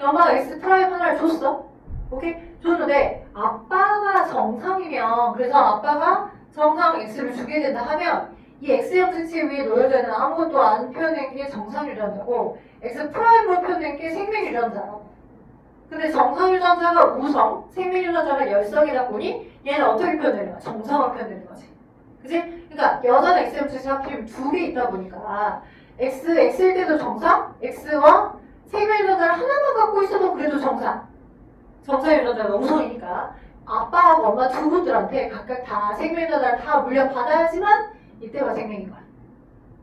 [SPEAKER 1] 엄마가 X 프라임 하나를 줬어. 오케이? 줬는데 아빠가 정상이면 그래서 아빠가 정상 X를 주게 된다 하면 이 X형 색채 위에 놓여져 있는 아무것도 안 표현된 게 정상 유전자고 X 프라임으로 표현된 게 생명 유전자라고. 근데 정상 유전자가 우성, 생명 유전자가 열성이다 보니 얘는 어떻게 표현되는 거야? 정상으로 표현되는 거지. 그치? 그러니까 여자는 X형 색채 하필이면 두 개 있다 보니까 X일 때도 정상, X와 생명 유전자를 하나만 갖고 있어도 그래도 정상. 정상 유전자가 우성이니까 아빠하고 엄마 두 분들한테 각각 다 생명 유전자를 다 물려받아야지만 이때가 생명인 거야.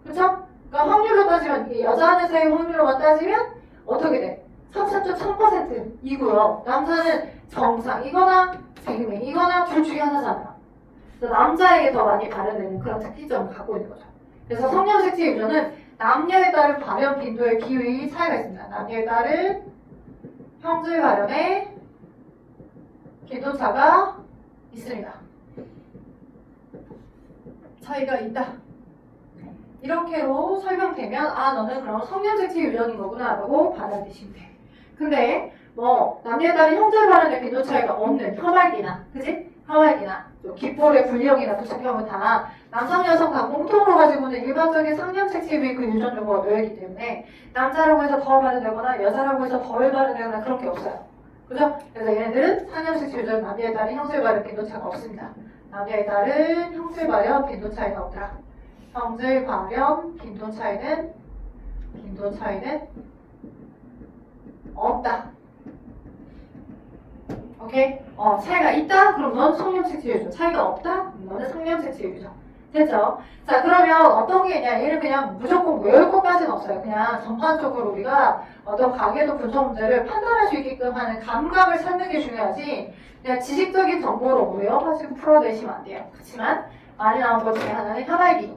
[SPEAKER 1] 그쵸? 그러니까 확률로 따지면 이게 여자 안에서의 확률로만 따지면 어떻게 돼? 34.3%이고요. 남자는 정상이거나 생명이거나 둘 중에 하나잖아요. 그래서 남자에게 더 많이 발현되는 그런 특징점을 갖고 있는 거죠. 그래서 성형 색채 유전은 남녀에 따른 발현 빈도의 비율이 차이가 있습니다. 남녀에 따른 형질 발현의 빈도차가 있습니다. 차이가 있다. 이렇게로 설명되면 아 너는 그럼 성형 색채 유전인 거구나 라고 받아들이시면 돼. 근데 뭐 남녀에 따른 형질 발현의 빈도 차이가 없는 혐알기나 그치? 혐알기나 귓볼의 불량이나 부착형은 다 남성 여성 다 공통으로 가지고 있는 일반적인 상형 색채 위에 그 유전 정보가 놓여있기 때문에 남자라고 해서 더 발현되거나 여자라고 해서 덜 발현되거나 그런 게 없어요. 그죠? 그래서 얘네들은 상형 색채 유전 남녀에 따른 형질 발현 빈도 차이가 없습니다. 남녀에 따른 형질 발현 빈도 차이가 없더라. 형질 발현 빈도 차이는 없다. 오케이? 차이가 있다? 그럼 넌 성형 색채 유전. 차이가 없다? 너는 상형 색채 유전. 됐죠? 자, 그러면 어떤 게 있냐? 얘는 그냥 무조건 외울 것까지는 없어요. 그냥 전반적으로 우리가 어떤 가계도 분석 문제를 판단할 수 있게끔 하는 감각을 찾는 게 중요하지, 그냥 지식적인 정보로 외워가지고 풀어내시면 안 돼요. 그렇지만 많이 나온 것 중에 하나는 혐알기.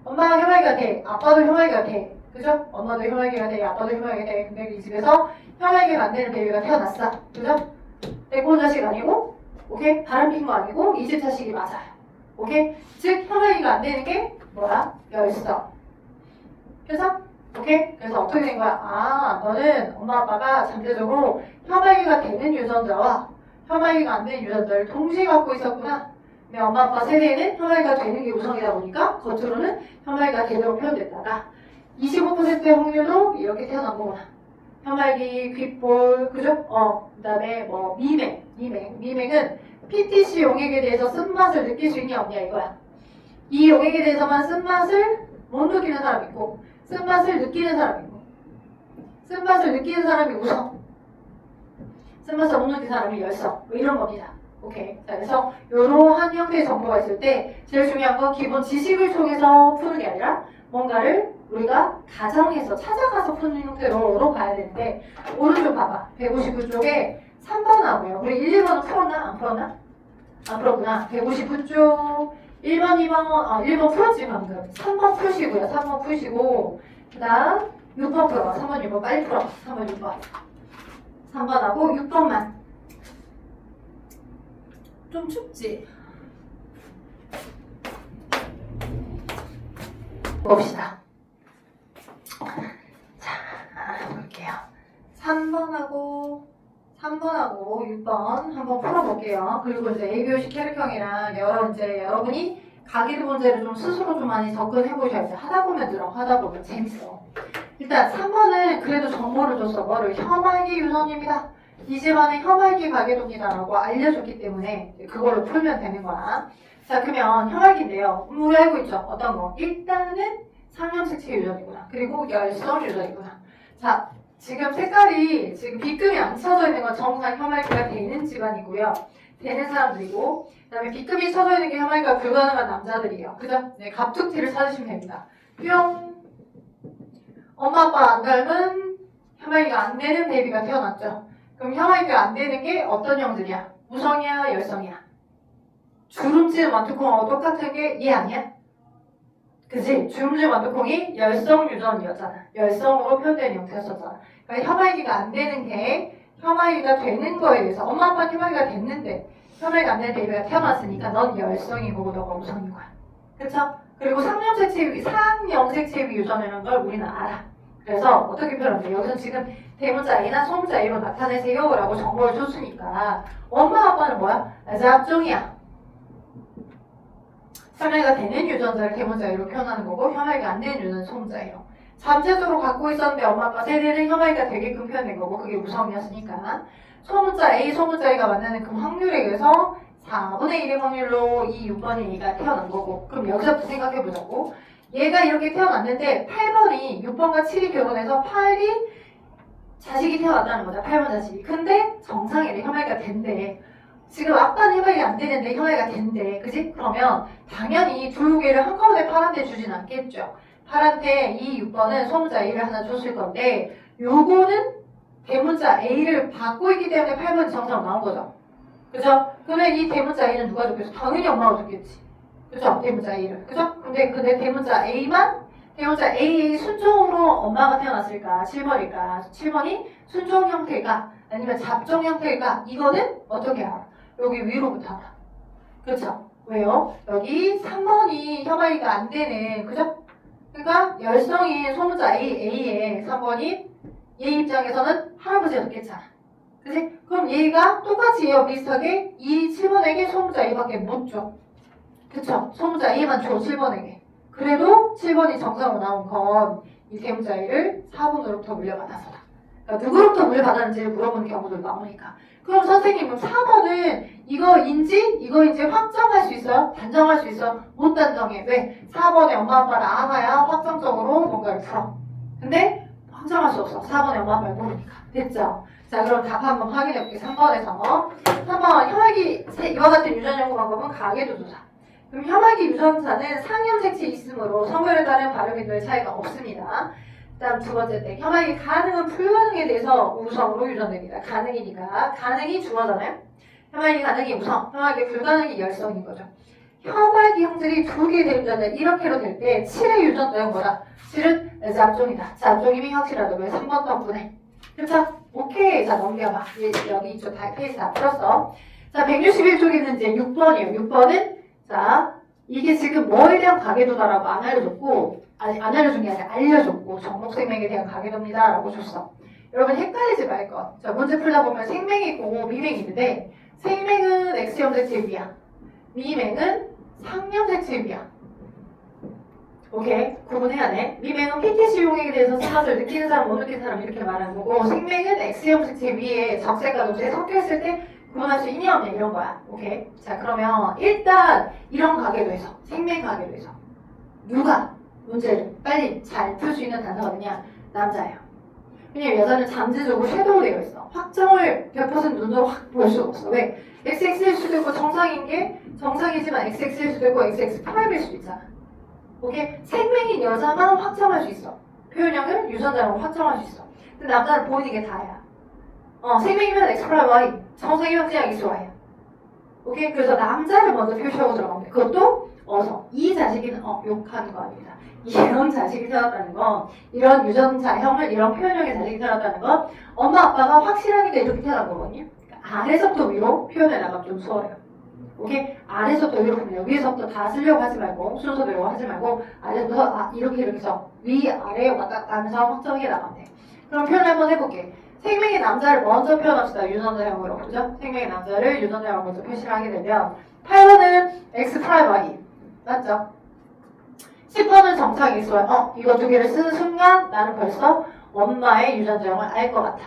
[SPEAKER 1] 엄마가 혐알기가 돼. 아빠도 혐알기가 돼. 그죠? 엄마도 혐알기가 돼. 아빠도 혐알기가 돼. 근데 이 집에서 혐알기가 안 되는 베이비가 태어났어. 그죠? 내꼴 자식 아니고, 오케이? 바람 핀 거 아니고, 이 집 자식이 맞아요. 오케이? 즉, 혐알기가 안 되는 게 뭐야? 열성. 그래서, 오케이? 그래서 어떻게 된 거야? 아, 너는 엄마 아빠가 잠재적으로 혐알기가 되는 유전자와 혐알기가 안 되는 유전자를 동시에 갖고 있었구나. 근데 엄마 아빠 세대에는 혐알기가 되는 게 우선이다 보니까 겉으로는 혐알기가 제대로 표현됐다가 25%의 확률로 이렇게 태어난 거구나. 혐알기, 귓볼, 그죠? 그 다음에 뭐 미맹은 PTC 용액에 대해서 쓴맛을 느낄 수 있냐 없냐 이거야. 이 용액에 대해서만 쓴맛을 못 느끼는 사람이 있고 쓴맛을 느끼는 사람이 있고 쓴맛을 느끼는 사람이 우선 쓴맛을 못 느낀 사람이 열성. 뭐 이런 겁니다. 오케이. 자, 그래서 이러한 형태의 정보가 있을 때 제일 중요한 건 기본 지식을 통해서 푸는 게 아니라 뭔가를 우리가 가정에서 찾아가서 푸는 형태로 가야 되는데 오른쪽 봐봐. 159쪽에 3번하고요. 우리 1, 2번은 풀었나? 안 풀었나? 안 풀었구나. 159쪽 1번, 2번, 1번 풀었지 방금. 3번 푸시고요. 3번 푸시고 그 다음 6번 풀어. 3번, 6번 빨리 풀어. 3번, 6번. 3번하고 6번만. 좀 춥지? 봅시다. 자, 볼게요. 3번하고 6번 한번 풀어볼게요. 그리고 이제 ABOC 캐릭형이랑 여러분이 가계도 문제를 좀 스스로 좀 많이 접근해보셔야 돼요. 하다 보면 재밌어. 일단 3번은 그래도 정보를 줬어. 뭐를? 혐알기 유전입니다. 이 집안은 혐알기 가계도입니다라고 알려줬기 때문에 그걸로 풀면 되는 거야. 자, 그러면 혐알기인데요. 우리 알고 있죠? 어떤 거? 일단은 상염색체 유전이구나. 그리고 열성 유전이구나. 자, 지금 색깔이 지금 B급이 안 쳐져 있는 건 정상 혐알기가 되는 집안이고요. 되는 사람들이고, 그 다음에 B급이 쳐져 있는 게 혐알기가 불가능한 남자들이에요. 그죠? 네, 갑툭튀를 찾으시면 됩니다. 뿅! 엄마 아빠 안 닮은 혐알기가 안 되는 베이비가 태어났죠. 그럼 혐알기가 안 되는 게 어떤 형들이야? 무성이야, 열성이야? 주름질 완두콩하고 똑같은 게 얘 아니야? 그지? 주름질 완두콩이 열성 유전이었잖아. 열성으로 표현된 형태였었잖아. 그러니까 혐알기가 안 되는 게 혐알기가 되는 거에 대해서 엄마 아빠는 혐알기가 됐는데 혐알기가 안 되는 베이비가 태어났으니까 넌 열성이고 너가 무성인 거야. 그쵸? 그리고 상염색체비 유전이라는 걸 우리는 알아. 그래서 어떻게 표현하냐? 여기서 지금 대문자 A나 소문자 A로 나타내세요 라고 정보를 줬으니까 엄마 아빠는 뭐야? 잡종이야. 혐알기가 되는 유전자를 대문자 A로 표현하는 거고 혐알기가 안 되는 유전자는 소문자 A로. 잠재적으로 갖고 있었는데 엄마 아빠 세대는 혐알기가 되게끔 표현된 거고 그게 무성이었으니까 소문자 A, 소문자 A가 만나는 그 확률에 의해서 4분의 1의 확률로 이 6번의 A가 태어난 거고 그럼 여기서부터 생각해보자고 얘가 이렇게 태어났는데 8번이 6번과 7이 결혼해서 8이 자식이 태어났다는 거죠. 8번 자식이. 근데 정상이래. 혐알기가 된대. 지금 아빠는 혐알기가 안 되는데 혐알기가 된대. 그지? 그러면 당연히 두 개를 한꺼번에 팔한테 주진 않겠죠. 팔한테 이 6번은 소문자 A를 하나 줬을 건데 요거는 대문자 A를 받고 있기 때문에 8번이 정상으로 나온 거죠. 그죠? 그러면 이 대문자 A는 누가 줬겠어? 당연히 엄마가 줬겠지. 그죠? 대문자 A를. 그죠? 근데 대문자 대문자 A의 순종으로 엄마가 태어났을까? 7번일까? 7번이 순종 형태일까? 아니면 잡종 형태일까? 이거는 어떻게 알아? 여기 위로부터 알아. 그렇죠? 왜요? 여기 3번이 혐알기가 안 되는, 그죠? 그러니까 열성인 소문자 A에 3번이 얘 입장에서는 할아버지가 됐잖아. 그치? 그럼 얘가 똑같이 얘와 비슷하게 이 7번에게 소문자 A밖에 못 줘. 그쵸? 소문자 A만 줘, 7번에게. 그래도 7번이 정상으로 나온 건 이 대문자 A를 4번으로부터 물려받아서다. 그러니까 누구로부터 물려받았는지를 물어보는 경우도 나오니까. 그럼 선생님은 4번은 이거인지 확정할 수 있어요? 단정할 수 있어? 못 단정해. 왜? 4번에 엄마 아빠를 알아야 확정적으로 뭔가를 풀어. 근데 확정할 수 없어. 4번에 엄마 아빠를 모르니까. 됐죠? 자, 그럼 답 한번 확인해볼게요. 3번에서. 3번, 혐알기, 이와 같은 유전 연구 방법은 가계도 조사. 그럼 혐알기 유전자는 상염색체 있으므로 성별에 따른 발음에 별 차이가 없습니다. 다음 두 번째 때 혐알기 가능은 불가능에 대해서 우성으로 유전됩니다. 가능이니까 가능이 주어잖아요. 혐알기 가능이 우성, 혐알기 불가능이 열성인 거죠. 혐알기 형질이 두 개의 대유전자 이렇게로 될 때 7의 유전자는 뭐다? 7은 잡종이다. 잡종임이 확실하다. 왜 3번 덕분에. 그쵸? 오케이. 자, 넘겨봐. 여기 이쪽 다 페이지 다 풀었어. 자, 161쪽에는 이제 6번이에요. 6번은 자, 이게 지금 뭐에 대한 가계도다라고 안 알려줬고, 아니, 안 알려준 게 아니라 알려줬고, 정목생명에 대한 가계도입니다. 라고 줬어. 여러분 헷갈리지 말 것. 자, 문제 풀다 보면 생명이 있고 미맹이 있는데, 생명은 X형색체 위야. 미맹은 상염색체 위야. 오케이? 구분해야 돼. 미맹은 PTC 용액에 대해서 쓴맛을 느끼는 사람, 못 느끼는 사람 이렇게 말하는 거고, 생명은 X형색체 위에 적색과 녹색이 섞여있을 때 구분할 수 있냐 없냐 이런 거야. 오케이? 자, 그러면 일단 이런 가계도에서, 생명 가계도에서 누가 문제를 빨리 잘 풀 수 있는 단서가 뭐냐? 남자예요. 왜냐면 여자는 잠재적으로 섀도우 되어 있어. 확정을 100% 눈으로 확 볼 수가 없어. 왜? XX일 수도 있고 정상인 게 정상이지만 XX일 수도 있고 XX 프라임일 수도 있잖아. 오케이? 생명인 여자만 확정할 수 있어. 표현형을 유전자로 확정할 수 있어. 근데 남자는 보이는 게 다야. 생명이면 X 프라임 Y, 정상이면 그냥 X Y야. 오케이? 그래서 남자를 먼저 표시하고 들어가면 돼. 그것도 어서. 이 자식은 욕하는 거 아닙니다. 이런 자식이 태어났다는 건, 이런 유전자형을, 이런 표현형의 자식이 태어났다는 건 엄마 아빠가 확실하게 이렇게 태어난 거거든요. 그러니까 아래서부터 위로 표현해 나가면 좀 수월해요. 오케이? 아래서부터 위로 보면 위에서부터 다 쓰려고 하지 말고 순서대로 하지 말고 아래부터 이렇게 해서 위, 아래 왔다 갔다 하면서 확정해 나가면 돼. 그럼 표현 한번 해볼게. 생명의 남자를 먼저 표현합시다. 유전자형으로. 그죠? 생명의 남자를 유전자형으로 먼저 표시를 하게 되면 8번은 X 프라임 Y. 맞죠? 10번은 정상 X Y. 이거 두 개를 쓰는 순간 나는 벌써 엄마의 유전자형을 알 것 같아.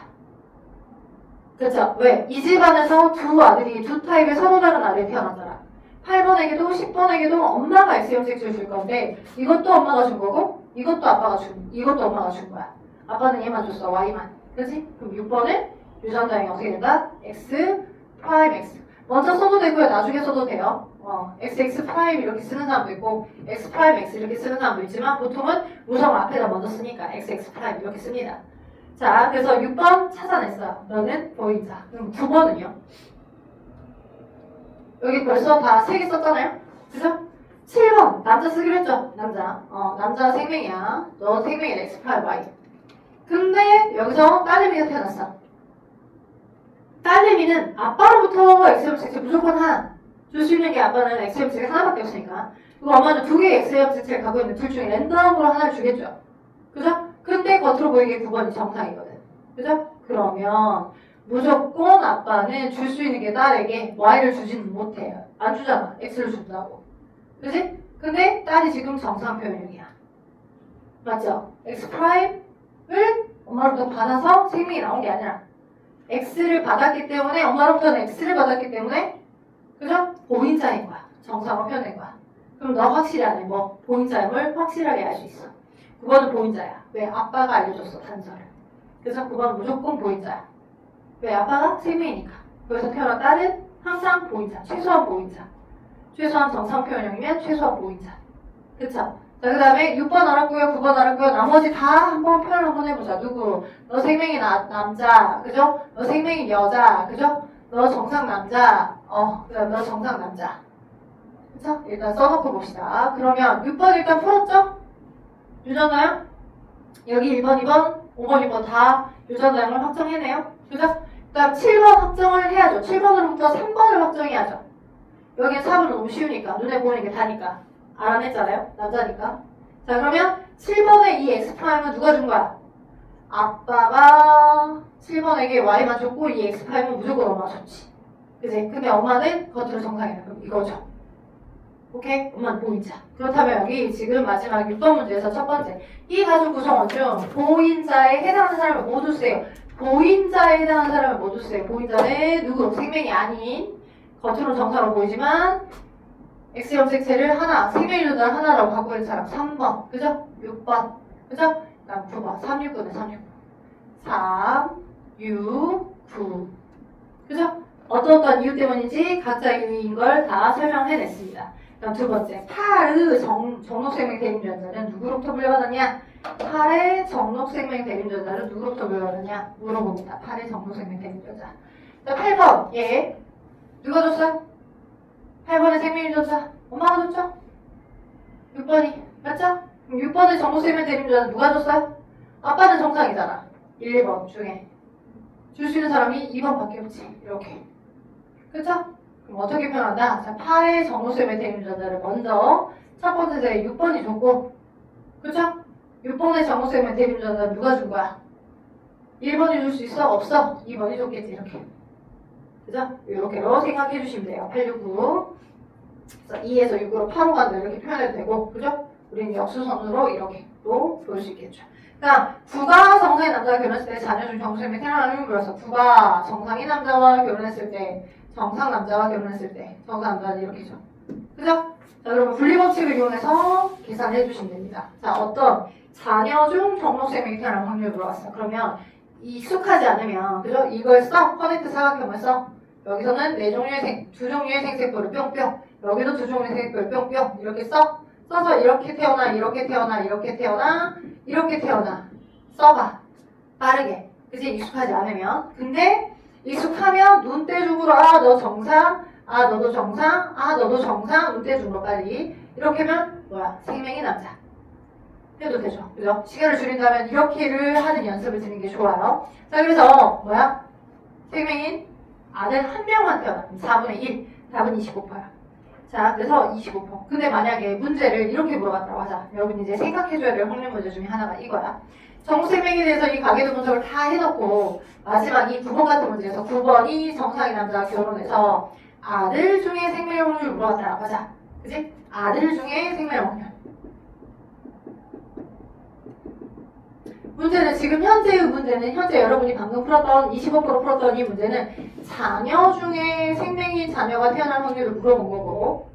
[SPEAKER 1] 그쵸? 왜? 이 집안에서 두 아들이 두 타입의 서로 다른 아들이 태어났잖아. 8번에게도 10번에게도 엄마가 X형 색소를 줄 건데 이것도 엄마가 준 거고 이것도 엄마가 준 거야. 아빠는 얘만 줬어. Y만. 그치? 그럼 6번은 유전자형이 어떻게 된다? X 프라임 X. 먼저 써도 되고요. 나중에 써도 돼요. XX 프라임 이렇게 쓰는 사람도 있고 X 프라임 X 이렇게 쓰는 사람도 있지만 보통은 무성 앞에다 먼저 쓰니까 XX 프라임 이렇게 씁니다. 자, 그래서 6번 찾아냈어요. 너는 보인자. 그럼 9번은요? 여기 벌써 다 3개 썼잖아요? 그죠? 7번 남자 쓰기로 했죠? 남자 생명이야. 너 생명이 X 프라임 Y. 근데 여기서 딸내미가 태어났어. 딸내미는 아빠로부터 X형색체 무조건 하나 줄 수 있는 게 아빠는 X형색이 하나밖에 없으니까 그리고 엄마는 2개의 X형색체를 갖고 있는 둘 중에 랜덤으로 하나를 주겠죠. 그죠? 근데 겉으로 보이기에 9번이 정상이거든. 그죠? 그러면 무조건 아빠는 줄 수 있는 게 딸에게 Y를 주지는 못해요. 안 주잖아. X를 준다고. 그지? 근데 딸이 지금 정상 표현형이야. 맞죠? X 프라임을 엄마로부터 받아서 생명이 나온 게 아니라 X를 받았기 때문에 엄마로부터는 X를 받았기 때문에 그죠? 보인자인 거야. 정상으로 표현된 거야. 그럼 너 확실히 안 해. 뭐 보인자임을 확실하게 알 수 있어. 9번은 보인자야. 왜? 아빠가 알려줬어. 단서를. 그래서 9번은 무조건 보인자야. 왜? 아빠가 생명이니까. 그래서 태어난 딸은 항상 보인자. 최소한 보인자. 최소한 정상 표현형이면 최소한 보인자. 그쵸? 자, 그 다음에 6번 알았고요. 9번 알았고요. 나머지 다 한번 표현 한번 해보자. 누구? 너 생명이 남자. 그죠? 너 생명이 여자. 그죠? 너 정상 남자. 그다음 너 정상 남자. 그쵸? 일단 써놓고 봅시다. 그러면 6번 일단 풀었죠? 유전자형? 여기 1번, 2번, 5번, 6번 다 유전자형을 확정해내요. 그죠? 그 다음 7번 확정을 해야죠. 7번으로부터 3번을 확정해야죠. 여기는 4번은 너무 쉬우니까. 눈에 보이는 게 다니까. 알아냈잖아요? 남자니까. 자, 그러면 7번의 이 X'은 누가 준 거야? 아빠가 7번에게 Y만 줬고 이 X'은 무조건 엄마가 줬지. 그치? 근데 엄마는 겉으로 정상이야. 그럼 이거죠. 오케이? 엄마는 보인자. 그렇다면 여기 지금 마지막 6번 문제에서 첫 번째. 이 가족 구성원 중 보인자에 해당하는 사람을 모두 쓰세요. 보인자에 해당하는 사람을 모두 쓰세요. 보인자는 누구? 생명이 아닌 겉으로 정상으로 보이지만 X형 색채를 하나, 생명 유전자 하나라고 갖고 있는 사람 3번. 그죠? 6번. 그죠? 그다음 9번. 3, 6, 9네. 3, 6, 9. 3, 6, 9. 그죠? 어떤 이유 때문인지 각자 이유인 걸 다 설명해냈습니다. 그다음 두 번째. 8의 정록생명 대립유전자는 누구로부터 물려받았냐? 8의 정록생명 대립유전자는 누구로부터 물려받았냐? 물어봅니다. 8의 정록생명 대립유전자. 자, 8번. 얘. 누가 줬어요? 8번의 생명유전자. 엄마가 줬죠? 6번이. 맞죠? 그럼 6번의 정록생명 대립유전자 누가 줬어요? 아빠는 정상이잖아. 1번 중에. 줄 수 있는 사람이 2번밖에 없지. 이렇게. 그쵸? 그럼 어떻게 표현한다? 자, 8의 정록생명 대립유전자를 먼저 첫 번째 자리에 6번이 줬고, 그쵸? 6번의 정록생명 대립유전자는 누가 준 거야? 1번이 줄 수 있어? 없어? 2번이 줬겠지. 이렇게. 그죠? 이렇게로 생각해 주시면 돼요. 8, 6, 9. 그래서 2에서 6으로 8로 간다 이렇게 표현해도 되고, 그죠? 우리는 역수선으로 이렇게도 볼 수 있겠죠. 그다음 9가 정상인 남자와 결혼했을 때 자녀 중 정상이 태어나는 물어서 9가 정상인 남자와 결혼했을 때, 정상 남자와 결혼했을 때, 정상 남자는 이렇게죠. 그죠? 자, 그러면 분리법칙을 이용해서 계산해 주시면 됩니다. 자, 어떤 자녀 중 정록생명이 태어날 확률을 물어봤어요. 그러면 익숙하지 않으면, 그죠? 이걸 써. 커넥트 사각형을 써. 여기서는 두 종류의 생색별을 뿅뿅. 여기도 두 종류의 생색별을 뿅뿅. 이렇게 써. 써서 이렇게 태어나, 이렇게 태어나, 이렇게 태어나, 이렇게 태어나. 써봐. 빠르게. 그치? 익숙하지 않으면. 근데 익숙하면 눈대중으로 너 정상, 너도 정상, 너도 정상, 눈대중으로 빨리. 이렇게 하면 생명이 남자. 해도 되죠. 그죠? 시간을 줄인다면 이렇게를 하는 연습을 드리는 게 좋아요. 자, 그래서 생명인 아들 한 명만 태어나면 4분의 1, 답은 25%야. 자, 그래서 25%. 근데 만약에 문제를 이렇게 물어봤다고 하자. 여러분 이제 생각해줘야 될 확률 문제 중에 하나가 이거야. 정수생명에 대해서 이 가계도 분석을 다 해놓고 마지막 이 9번 같은 문제에서 9번이 정상인 남자가 결혼해서 아들 중에 생명의 확률을 물어봤다고 하자. 그치? 아들 중에 생명의 확률. 문제는 지금 현재의 문제는 현재 여러분이 방금 풀었던 25% 풀었던 이 문제는 자녀 중에 생명인 자녀가 태어날 확률을 물어본 거고,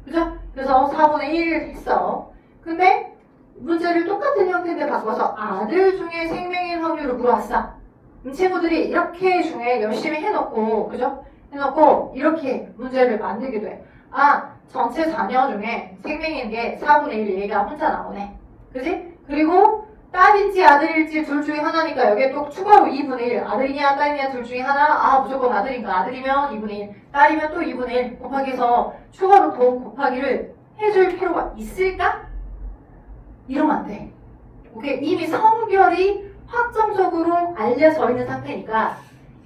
[SPEAKER 1] 그죠? 그래서 4분의 1 했어. 근데 문제를 똑같은 형태인데 바꿔서 아들 중에 생명인 확률을 물어봤어. 친구들이 이렇게 중에 열심히 해놓고, 그죠? 해놓고 이렇게 문제를 만들게 돼. 전체 자녀 중에 생명인 게 4분의 1 얘가 혼자 나오네. 그지? 그리고 딸인지 아들일지 둘 중에 하나니까 여기에 또 추가로 2분의 1. 아들이냐 딸이냐 둘 중에 하나. 무조건 아들인가. 아들이면 2분의 1. 딸이면 또 2분의 1 곱하기 해서 추가로 더욱 곱하기를 해줄 필요가 있을까? 이러면 안 돼. 오케이? 이미 성별이 확정적으로 알려져 있는 상태니까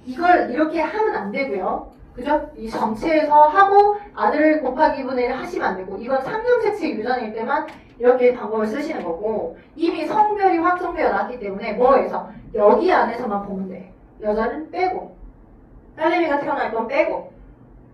[SPEAKER 1] 이걸 이렇게 하면 안 되고요. 그죠? 이 전체에서 하고 아들 곱하기 2분의 1 하시면 안 되고, 이건 상념색치 유전일 때만 이렇게 방법을 쓰시는 거고, 이미 성별이 확정되어 놨기 때문에 뭐에서 여기 안에서만 보면 돼. 여자는 빼고, 딸내미가 태어날 건 빼고,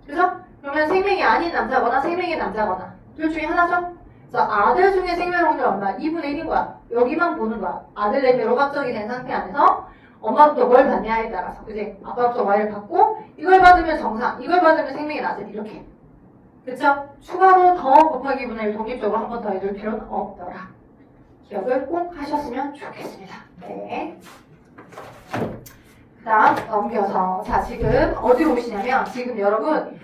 [SPEAKER 1] 그죠? 그러면 생명이 아닌 남자거나 생명이 남자거나 둘 중에 하나죠? 그래서 아들 중에 생명 확률 얼마? 2분의 1인 거야. 여기만 보는 거야. 아들 내미로 확정이 된 상태 안에서 엄마부터 뭘 받냐에 따라서, 그지? 아빠부터 Y를 받고, 이걸 받으면 정상, 이걸 받으면 생명이 낮은, 이렇게. 그쵸? 추가로 더 곱하기 분의 1 독립적으로 한 번 더 해줄 필요는 없더라. 기억을 꼭 하셨으면 좋겠습니다. 네. 그 다음 넘겨서, 자, 지금 어디로 오시냐면, 지금 여러분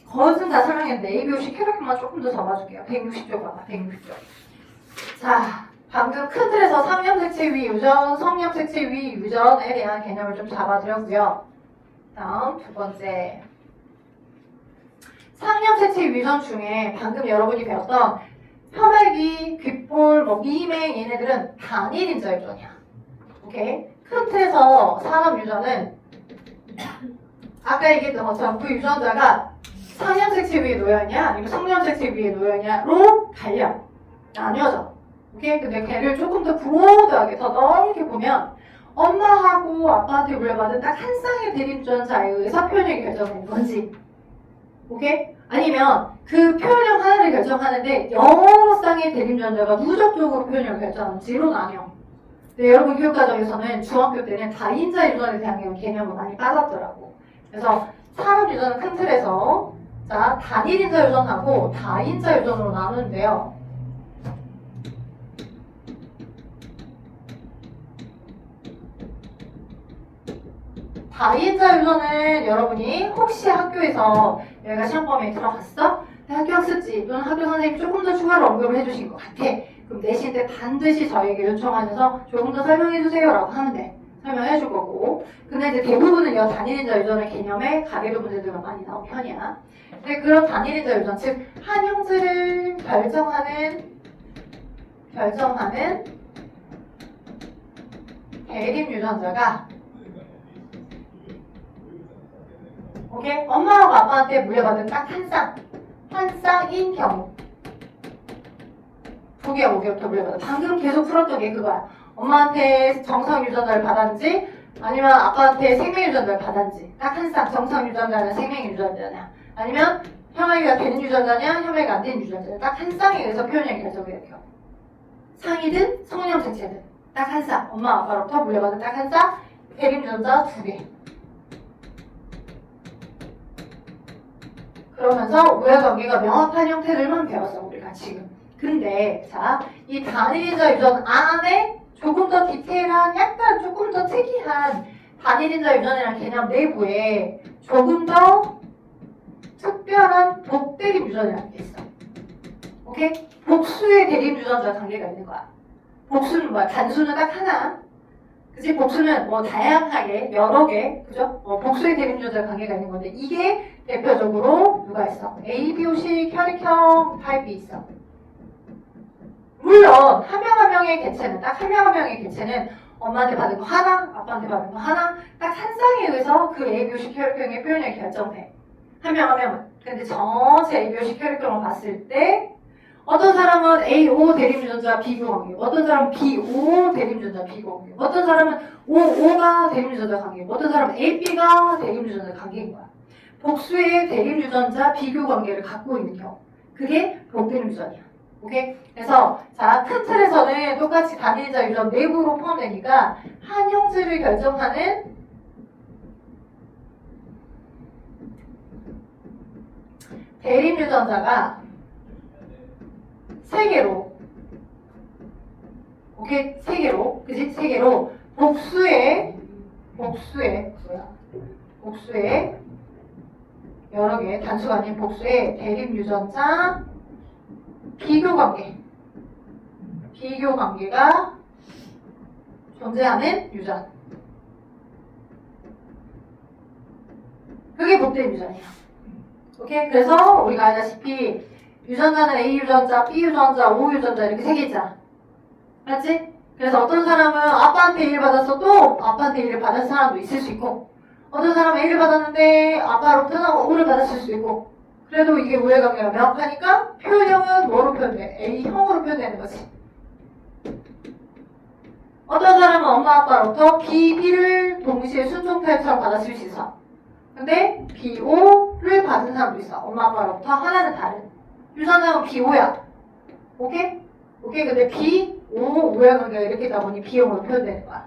[SPEAKER 1] 거진 다 설명했는데 ABOC 캐릭터만 조금 더 잡아줄게요. 160쪽 봐봐. 160쪽. 자, 방금 큰 틀에서 상념색채 위 유전, 성념색채 위 유전에 대한 개념을 좀 잡아드렸고요. 다음 두 번째, 상념색채 유전 중에 방금 여러분이 배웠던 혈액이, 귓볼, 미매 얘네들은 단일 인자 유전이야. 오케이? 큰 틀에서 산업 유전은 아까 얘기했던 것처럼 그 유전자가 상념색채 위에 놓여있냐 아니면 성념색채 위에 놓여있냐로 갈려. 나뉘어져. 오케이? 근데 걔를 조금 더 브로드하게, 더 넓게 보면 엄마하고 아빠한테 물려받은 딱 한 쌍의 대립 유전자에 의해서 표현력이 결정되는 건지, 오케이? 아니면 그 표현력 하나를 결정하는데 여러 쌍의 대립 유전자가 누적적으로 표현력을 결정하는지로 나뉘어. 근데 여러분 교육과정에서는 중학교 때는 다인자 유전에 대한 개념을 많이 빠졌더라고. 그래서 산업 유전은 큰 틀에서 자, 단일인자 유전하고 다인자 유전으로 나누는데요. 다인자 유전은 여러분이 혹시 학교에서 여기가 시험범위에 들어갔어? 학교 학습지 또는 학교 선생님이 조금 더 추가로 언급을 해주신 것 같아. 그럼 내신 때 반드시 저에게 요청하셔서 조금 더 설명해주세요 라고 하면 돼. 설명해줄 거고. 근데 이제 대부분은 이 단일인자 유전의 개념에 가계도 문제들만 많이 나온 편이야. 근데 그런 단일인자 유전, 즉 한 형질을 결정하는 대립 유전자가, 오케이? 엄마하고 아빠한테 물려받은 딱 한 쌍인 경우. 2개, 5개부터 물려받아. 방금 계속 풀었던 게 그거야. 엄마한테 정상 유전자를 받았는지, 아니면 아빠한테 생명 유전자를 받았는지. 딱 한 쌍, 정상 유전자는 생명 유전자냐. 아니면 혈액이 되는 유전자냐, 혈액이 안 되는 유전자냐. 딱 한 쌍에 의해서 표현력이 결정돼요. 상이든 성념색채든. 딱 한 쌍. 엄마, 아빠로부터 물려받은 딱 한 쌍. 대립 유전자 2개. 그러면서 우회관계가 명확한 형태들만 배웠어, 우리가 지금. 근데 자, 이 단일인자 유전 안에 조금 더 디테일한, 약간 조금 더 특이한 단일인자 유전이라는 개념 내부에 조금 더 특별한 복대립 유전이라는 게 있어. 오케이? 복수의 대립 유전자 관계가 있는 거야. 복수는 뭐야? 단수는 딱 하나. 그치? 복수는 뭐 다양하게 여러 개, 그죠? 복수의 대립 유전자 관계가 있는 건데 이게 대표적으로 누가 있어? ABO식 혈액형 타입이 있어. 물론 한 명 한 명의 개체는 딱 한 명 한 명의 개체는 엄마한테 받은 거 하나, 아빠한테 받은 거 하나, 딱 한 쌍에 의해서 그 ABO식 혈액형의 표현이 결정돼. 한 명 한 명은. 근데 전체 ABO식 혈액형을 봤을 때 어떤 사람은 AO 대립유전자 비교 관계, 어떤 사람은 BO 대립유전자 비교 관계, 어떤 사람은 OO가 대립유전자 관계, 어떤 사람은 AB가 대립유전자 관계인 거야. 복수의 대립유전자 비교 관계를 갖고 있는 경우. 그게 복대립유전이야. 오케이? 그래서 자, 큰 틀에서는 똑같이 단일자 유전 내부로 포함되니까 한 형질을 결정하는 대립유전자가 세 개로, 오케이? 세 개로, 그지? 세 개로 복수의 여러 개, 단수가 아닌 복수의 대립 유전자 비교 관계가 존재하는 유전. 그게 복대립 유전이야. 오케이? 그래서 우리가 알다시피 유전자는 A 유전자, B 유전자, O 유전자 이렇게 세 개 있잖아. 맞지? 그래서 어떤 사람은 아빠한테 A를 받았어 도 아빠한테 A를 받은 사람도 있을 수 있고 어떤 사람은 A를 받았는데 아빠로부터는 O를 받았을 수도 있고 그래도 이게 우회관계가 명확하니까 표현형은 뭐로 표현돼? A형으로 표현되는 거지. 어떤 사람은 엄마 아빠로부터 B, B를 동시에 순종타입처럼 받았을 수 있어. 근데 B, O를 받은 사람도 있어. 엄마 아빠로부터 하나는 다른. 유전자는 B5야. 오케이? 오케이? 근데 B, O, 우회관계가 이렇게 있다 보니 B형으로 표현되는 거야.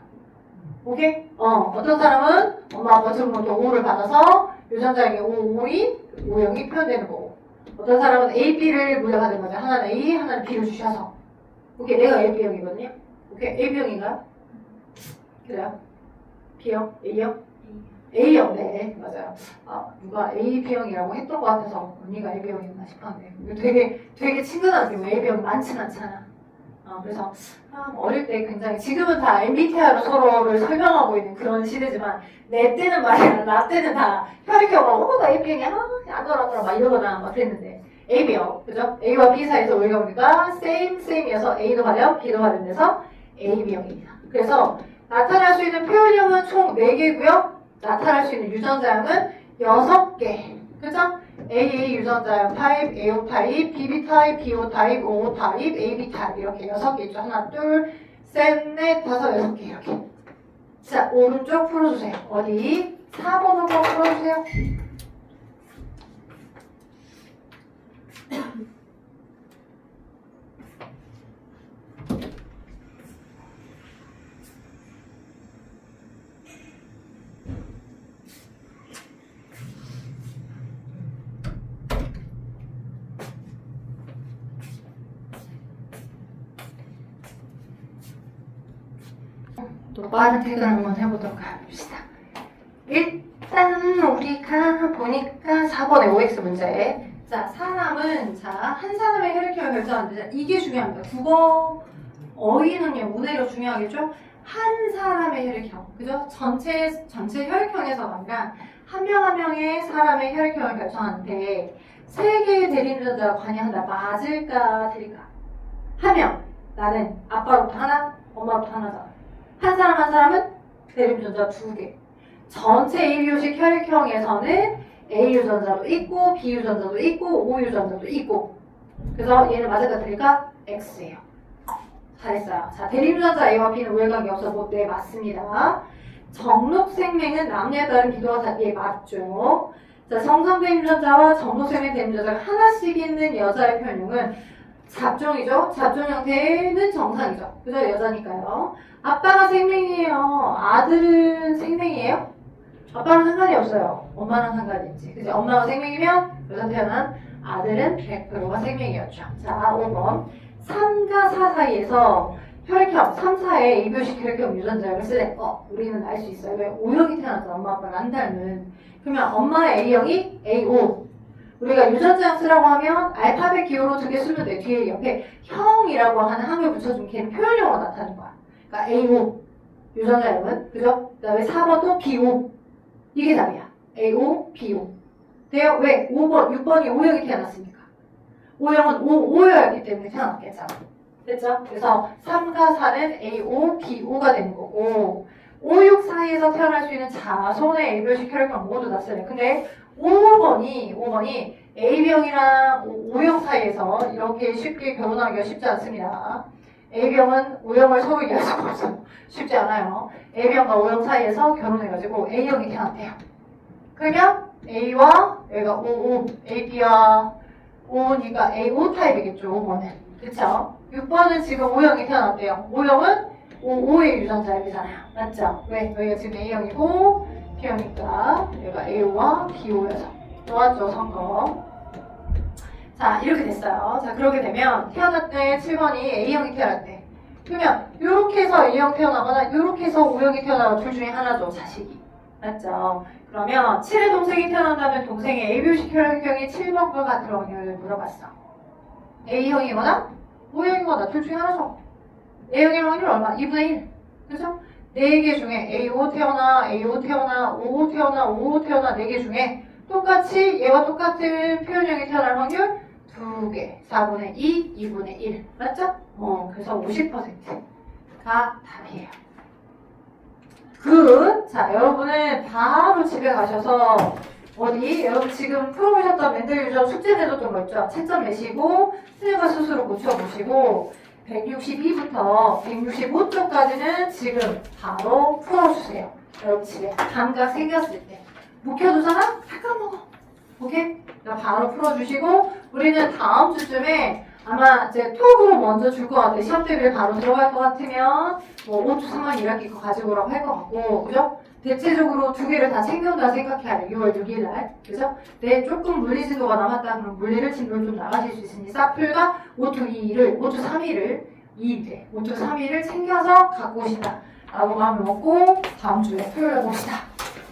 [SPEAKER 1] 오케이? 어떤 사람은 엄마 아빠로부터 O를 받아서 유전자형이 O인, O형이 표현되는 거고. 어떤 사람은 A, B를 물려받은 거죠. 하나는 A, 하나는 B를 주셔서. 오케이? 내가 A, B형이거든요. 오케이? A, B형인가요? 그래요? B형? A형? A형, 네, 맞아요. 누가 AB형이라고 했던 것 같아서 언니가 AB형이었나 싶었는데 되게 친근하게 AB형 많진 않잖아. 그래서 어릴 때 굉장히 지금은 다 MBTI로 서로를 설명하고 있는 그런 시대지만 내 때는 말이야, 나 때는 다 혈액형 나 AB형이야, 아더라더라 막 이러거나 막 그랬는데 AB형, 그죠? A와 B 사이에서 우리가 보니까 same이어서 A도 가려 B도 가려 돼서 AB형입니다. 그래서 나타날 수 있는 표현형은 총 4개고요. 나타날 수 있는 유전자형은 6개. 그죠? AA 유전자형 타입, AO 타입, BB 타입, BO 타입, OO 타입, AB 타입 이렇게 6개 있죠. 하나, 둘, 셋, 넷, 다섯, 6개 이렇게. 자, 오른쪽 풀어주세요. 어디? 4번 한번 풀어주세요. 또 빠른 퇴근 한번 해보도록 합시다. 일단 우리가 보니까 4번의 OX 문제. 자, 사람은 한 사람의 혈액형을 결정하는데 이게 중요합니다. 국어 어휘는요 문해력 중요하겠죠? 한 사람의 혈액형, 그죠? 전체 혈액형에서가 아니라 한 명 한 명의 사람의 혈액형을 결정하는데 3개의 대립유전자가 관여한다. 맞을까 틀릴까? 한 명, 나는 아빠로부터 하나, 엄마로부터 하나잖아. 한 사람은 대립유전자 2개. 전체 ABO식 혈액형에서는 A 유전자도 있고 B 유전자도 있고 O 유전자도 있고. 그래서 얘는 맞을까 틀릴까? X예요. 잘했어요. 자, 대립유전자 A와 B는 우회관계 없어서 네, 맞습니다. 정록생명은 남녀에 따른 기도가 다 예, 맞죠. 자, 성성대립유전자와 정록생명 대립유전자가 하나씩 있는 여자의 표현형은 잡종이죠. 잡종 형태는 정상이죠. 그죠? 여자니까요. 아빠가 생명이에요. 아들은 생명이에요? 아빠랑 상관이 없어요. 엄마랑 상관이 있지. 그죠? 엄마가 생명이면 여자 태어난 아들은 100%가 생명이었죠. 자, 5번. 3과 4 사이에서 혈액형 3, 4에 A표식 혈액형 유전자를 쓰래. 우리는 알 수 있어요. 왜? O형이 태어났잖아. 엄마 아빠가 안 닮은. 그러면 엄마의 A형이 A5. 우리가 유전자형 쓰라고 하면 알파벳 기호로 두 개 쓰면 돼. 뒤에 옆에 형이라고 하는 항을 붙여주면 걔는 표현형으로 나타나는 거야. 그러니까 A5 유전자형은 그죠? 그 다음에 4번도 B5 이게 답이야. A5, B5 돼요? 왜? 5번, 6번이 O형이 태어났으니까. O형은 O여야기 때문에 태어났겠잖아. 됐죠? 그래서 3과 4는 A5, B5가 되는 거고 5, 6 사이에서 태어날 수 있는 자손의 A표식 혈액형 모두 다 쓰네. 근데 5번이 A병이랑 O형 사이에서 이렇게 쉽게 결혼하기가 쉽지 않습니다. A병은 O형을 서로 이해할 수가 없어요. 쉽지 않아요. A병과 O형 사이에서 결혼해가지고 A형이 태어났대요. 그러면 A와 여기가 OO, AB와 O니까 A5 타입이겠죠. 5번은. 그쵸? 6번은 지금 O형이 태어났대요. O형은 O의 유전자이잖아요. 맞죠? 왜? 여기가 지금 A형이고 B형이니까 여기가 A와 B5여서 좋았죠, 선거. 자, 이렇게 됐어요. 자, 그렇게 되면 태어날 때 7번이 A형이 태어났대. 그러면 이렇게 해서 A형 태어나거나 이렇게 해서 O형이 태어나고 둘 중에 하나죠, 자식이. 맞죠? 그러면 7의 동생이 태어난다면 동생의 A표식 혈액형이 7번과 같을 확률을 물어봤어. A형이거나 O형이거나 둘 중에 하나죠. A형의 확률 얼마? 2분의 1. 그죠? 4개 중에 A5 태어나, A5 태어나, 5 태어나, 5 태어나 4개 중에 똑같이 얘와 똑같은 표현형이 태어날 확률 2개. 4분의 2, 2분의 1. 맞죠? 그래서 50%가 답이에요. 굿! 자, 여러분은 바로 집에 가셔서 어디? 여러분 지금 풀어보셨던 멘델 유전 숙제 내줬던 거 있죠? 채점 내시고 스님과 스스로 고쳐보시고 162부터 165쪽까지는 지금 바로 풀어주세요. 여러분 집에 감각 생겼을 때 묵혀두잖아? 다 까먹어. 오케이? 바로 풀어주시고 우리는 다음 주쯤에 아마 이제 톡으로 먼저 줄 것 같아. 시험 대비를 바로 들어갈 것 같으면 뭐 5주 3만 1학기 거 가지고 오라고 할 것 같고 그죠? 대체적으로 2개를 다 챙겨온다 생각해야 돼. 6월 6일 날. 그죠? 네, 조금 물리 진도가 남았다 그러면 물리를 진도를 좀 나가실 수 있으니 사플과 5주 3일을 2일 5주 3일을 챙겨서 갖고 오신다 라고 마음을 먹고 다음 주에 토요일에 봅시다.